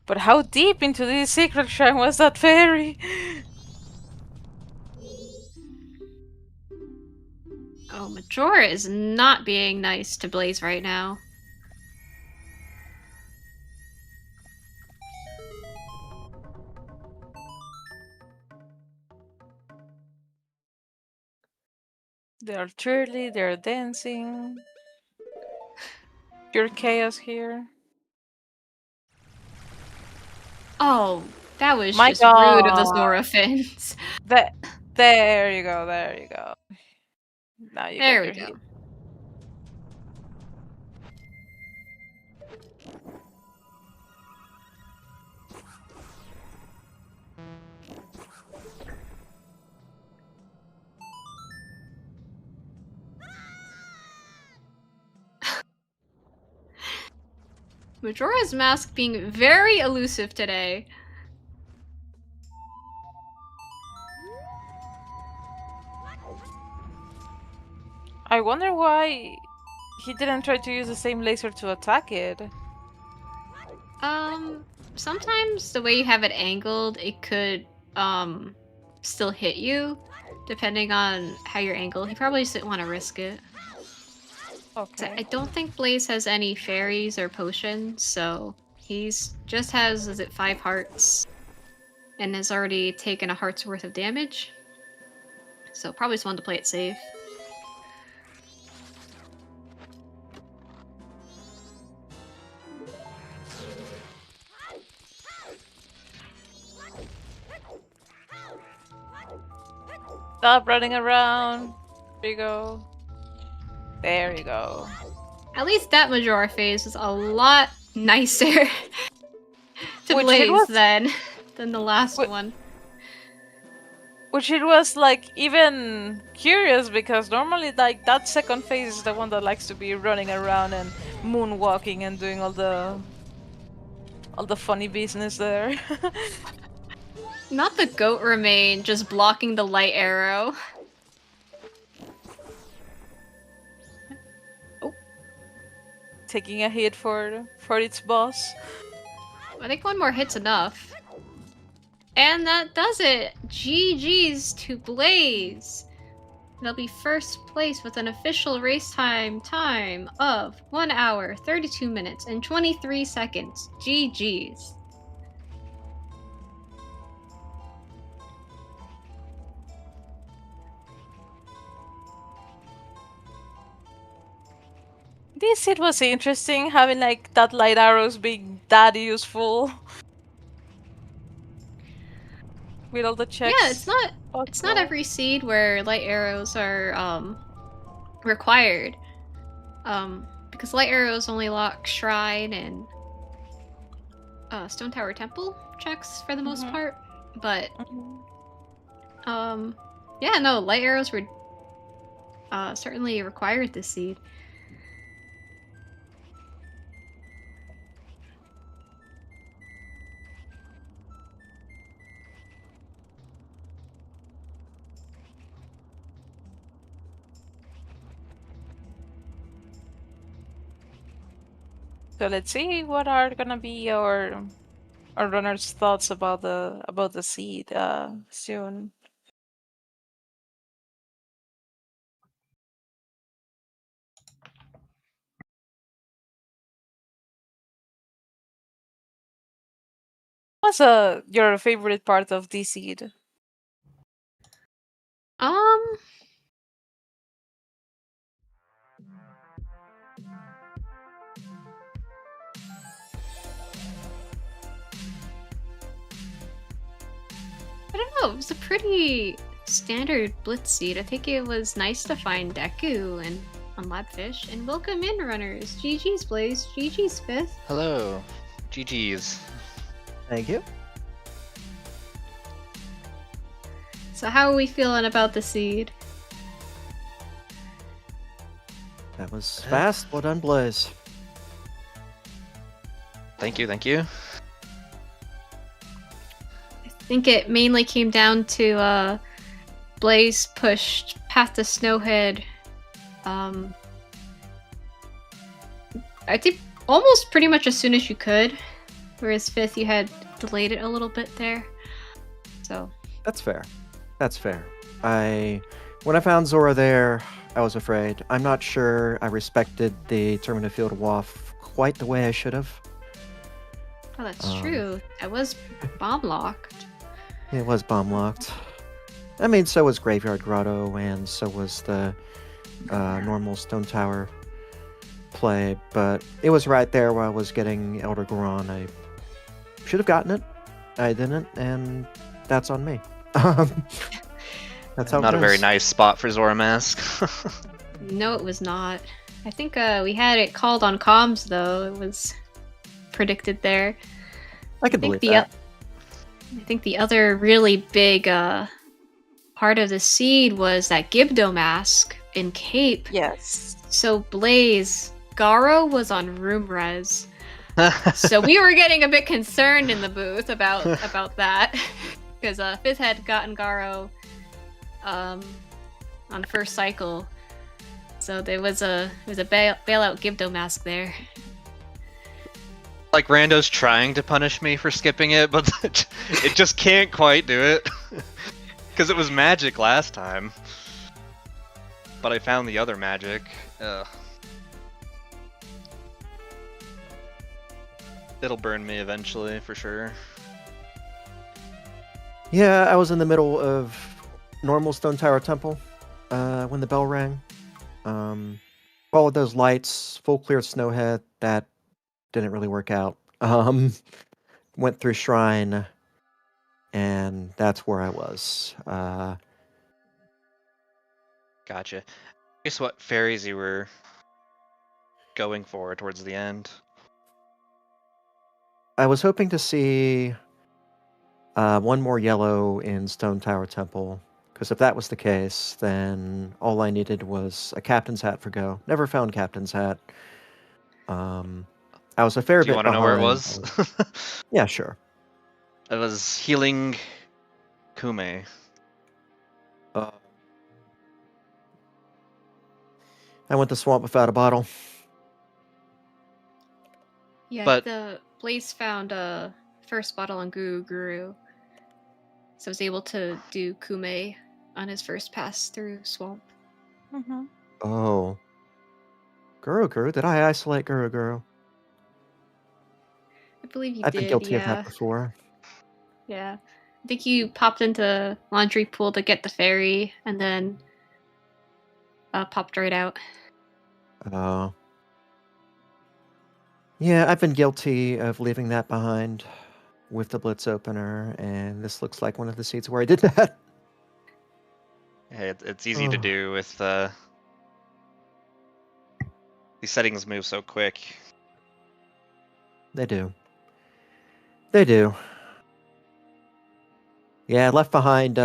A: But how deep into this secret shrine was that fairy?
C: Oh, Majora is not being nice to Blaze right now.
A: They're twirly, they're dancing. Pure chaos here.
C: Oh, that was
A: My
C: just rude of the
A: god!
C: Zorafins.
A: There you go, there you go. Now you
C: There
A: get
C: we
A: your
C: go.
A: hit.
C: Majora's Mask being very elusive today.
A: I wonder why he didn't try to use the same laser to attack it.
C: Sometimes the way you have it angled, it could, still hit you, depending on how you're angled. He probably just didn't want to risk it. So
A: Okay.
C: I don't think Blaze has any fairies or potions, so he's just has, is it 5 hearts? And has already taken a heart's worth of damage. So probably just wanted to play it safe.
A: Stop running around. There you go. There you go.
C: At least that Majora phase was a lot nicer to
A: Which it
C: Blaze
A: was-
C: than the last one.
A: Which it was like even curious because normally like that second phase is the one that likes to be running around and moonwalking and doing all the funny business there.
C: Not the goat remain, just blocking the light arrow. Oh.
A: Taking a hit for its boss.
C: I think one more hit's enough. And that does it! GG's to Blaze! They'll be first place with an official race time of 1 hour, 32 minutes, and 23 seconds. GG's.
A: This it was interesting having like that light arrows being that useful. With all the checks.
C: Yeah, it's not every seed where light arrows are required. Because light arrows only lock Shrine and Stone Tower Temple checks for the most part. But yeah, no, light arrows were certainly required this seed.
A: So let's see what are gonna be our runners' thoughts about the seed soon. What's your favorite part of the seed?
C: Um, I don't know. It was a pretty standard Blitz seed. I think it was nice to find Deku and Unlabfish. And welcome in, runners. GG's, Blaze. GG's, Fifth.
D: Hello. GG's.
E: Thank you.
C: So how are we feeling about the seed?
E: That was fast. Well done, Blaze.
D: Thank you, thank you.
C: I think it mainly came down to Blaze pushed Path to Snowhead. I think almost pretty much as soon as you could, whereas Fifth you had delayed it a little bit there. So
E: That's fair. That's fair. When I found Zora there, I was afraid. I'm not sure I respected the Terminative Field Waff quite the way I should have.
C: oh, that's true. I was bomb locked.
E: It was bomb locked. I mean, so was Graveyard Grotto, and so was the normal Stone Tower play, but it was right there where I was getting Elder Goron. I should have gotten it. I didn't, and that's on me. That's how
D: Not
E: it
D: a very
E: goes.
D: nice spot for Zora Mask.
C: No, it was not. I think we had it called on comms though. It was predicted there.
E: I could believe
C: the
E: that.
C: I think the other really big part of the seed was that Gibdo mask in Cape.
A: Yes.
C: So Blaze, Garo was on room res. So we were getting a bit concerned in the booth about that. Because Fifth had gotten Garo on first cycle. So there was a bailout Gibdo mask there.
D: Like Rando's trying to punish me for skipping it, but it just can't quite do it. Because it was magic last time. But I found the other magic. It'll burn me eventually, for sure.
E: Yeah, I was in the middle of normal Stone Tower Temple when the bell rang. Followed those lights, full clear Snowhead. That didn't really work out. Went through Shrine, and that's where I was.
D: Gotcha. Guess what fairies you were going for towards the end?
E: I was hoping to see one more yellow in Stone Tower Temple, because if that was the case, then all I needed was a captain's hat for Go. Never found captain's hat. I was a fair
D: Do you
E: bit
D: want to know where it
E: behind.
D: was?
E: Yeah, sure.
D: It was healing Kume.
E: I went to swamp without a bottle.
C: Yeah,
D: But-
C: the Blaze found a first bottle on Guru. So I was able to do Kume on his first pass through swamp.
A: Mm-hmm.
E: Oh. Guru, did I isolate Guru?
C: I believe you
E: I've
C: did,
E: been guilty of
C: yeah.
E: that before.
C: Yeah. I think you popped into laundry pool to get the fairy and then popped right out.
E: Oh. Yeah, I've been guilty of leaving that behind with the Blitz opener, and this looks like one of the seats where I did that.
D: Hey, it's easy to
E: Oh.
D: do with these settings move so quick.
E: They do. They do. Yeah, I left behind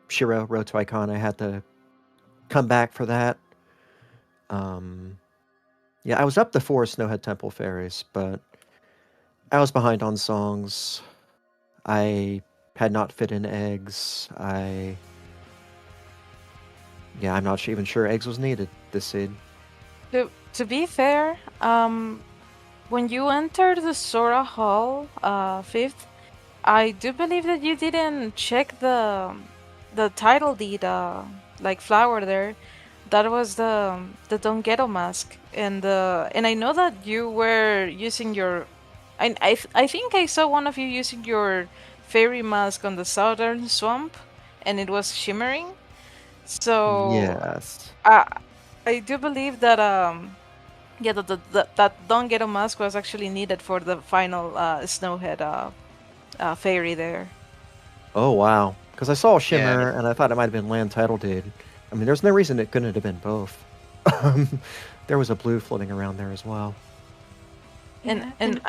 E: Shiro, Road to Icon. I had to come back for that. Yeah, I was up to 4 Snowhead Temple fairies, but I was behind on songs. I had not fit in eggs. Yeah, I'm not even sure eggs was needed this seed.
A: To be fair, when you entered the Sora Hall, fifth, I do believe that you didn't check the title deed, like flower there. That was the Don Ghetto mask, and I know that you were using your, I think I saw one of you using your fairy mask on the southern swamp, and it was shimmering. So
E: Yes.
A: I do believe that yeah, that Don Ghetto mask was actually needed for the final Snowhead fairy there.
E: Oh wow. Because I saw
D: Yeah.
E: Shimmer and I thought it might have been land title deed. I mean, there's no reason it couldn't have been both. There was a blue floating around there as well.
A: And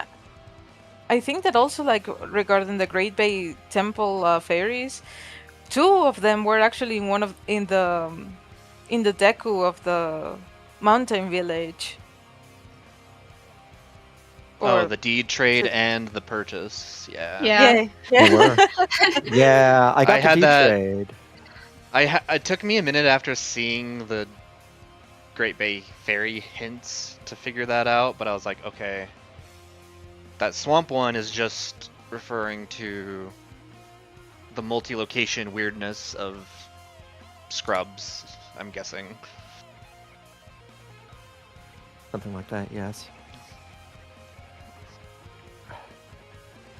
A: I think that also, like, regarding the Great Bay Temple fairies, two of them were actually in the Deku of the mountain village.
D: Oh, the deed trade and the purchase. Yeah.
C: Yeah.
E: They were. Yeah, I got
D: I
E: the
D: had
E: deed
D: that-
E: trade.
D: It took me a minute after seeing the Great Bay Fairy hints to figure that out, but I was like, okay. That swamp one is just referring to the multi-location weirdness of scrubs, I'm guessing.
E: Something like that, yes.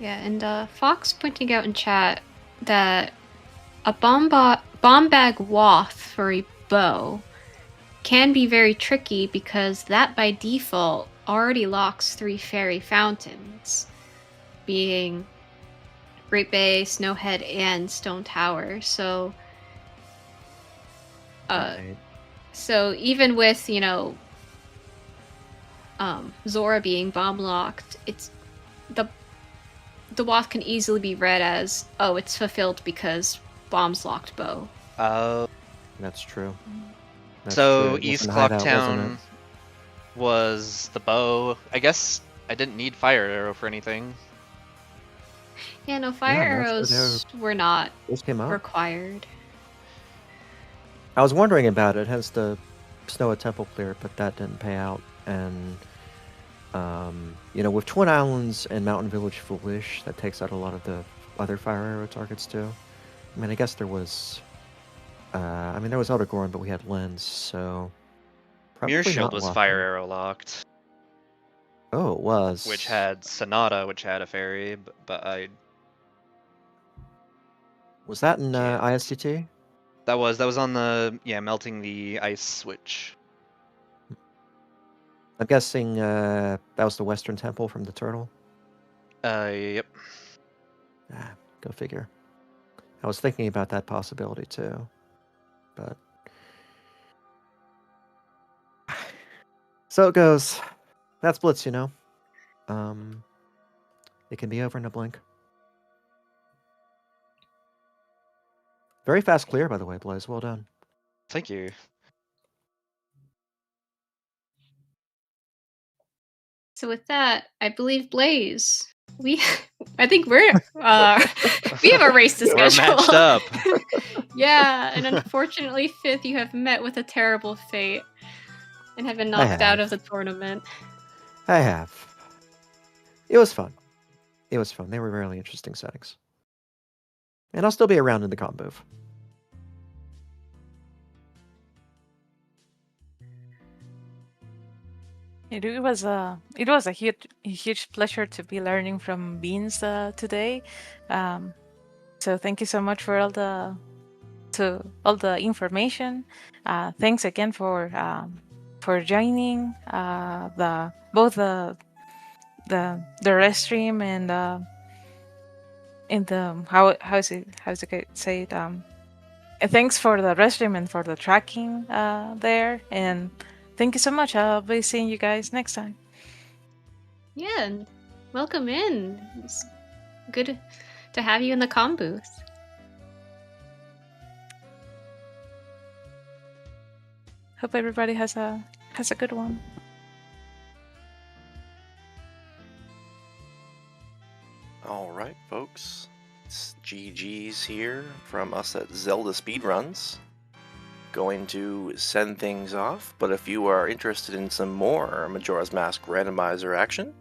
C: Yeah, and Fox pointing out in chat that a bomb bag wath for a bow can be very tricky because that by default already locks 3 fairy fountains, being Great Bay, Snowhead, and Stone Tower. So,
E: Right.
C: so even with Zora being bomb locked, it's the wath can easily be read as, oh, it's fulfilled because bombs locked bow.
E: That's true. That's
D: So
E: true. It
D: East
E: wasn't Hideout, wasn't
D: Clocktown
E: it?
D: was the bow. I guess I didn't need Fire Arrow for anything.
C: Yeah, no, fire
E: Yeah, that's
C: arrows were not
E: Those came out.
C: required.
E: I was wondering about it, hence the Snow Temple clear, but that didn't pay out. And, with Twin Islands and Mountain Village Foolish, that takes out a lot of the other Fire Arrow targets too. I mean, I guess there was... there was Elder Goron, but we had Lens, so...
D: Mirror
E: probably
D: Shield
E: not
D: was
E: Waffle.
D: Fire Arrow locked,
E: Oh, it was.
D: which had Sonata, which had a fairy, but I...
E: Was that in
D: Yeah.
E: ISTT?
D: That was on the, melting the ice switch.
E: I'm guessing that was the Western Temple from the Turtle.
D: Yep.
E: Go figure. I was thinking about that possibility too, but so it goes. That's Blitz, It can be over in a blink. Very fast clear, by the way, Blaze. Well done.
D: Thank you.
C: So with that, I believe Blaze, I think we have a race to
D: We're
C: schedule.
D: matched up.
C: Yeah, and unfortunately, Fifth, you have met with a terrible fate and have been knocked out of the tournament.
E: I have. It was fun. They were really interesting settings. And I'll still be around in the comp booth.
A: It was a huge pleasure to be learning from Beans today. So thank you so much for all the information. Thanks again for joining both the rest stream and in the how's it say it thanks for the rest stream and for the tracking there, and thank you so much. I'll be seeing you guys next time.
C: Yeah, and welcome in. It's good to have you in the comm booth.
A: Hope everybody has a good one.
B: All right, folks. It's GG's here from us at ZeldaSpeedRuns. going to send things off, but if you are interested in some more Majora's Mask randomizer action,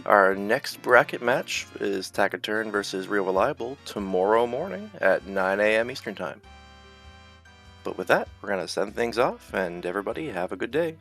B: our next bracket match is Takaturn versus Real Reliable tomorrow morning at 9 a.m. Eastern Time. But with that, we're going to send things off, and everybody have a good day.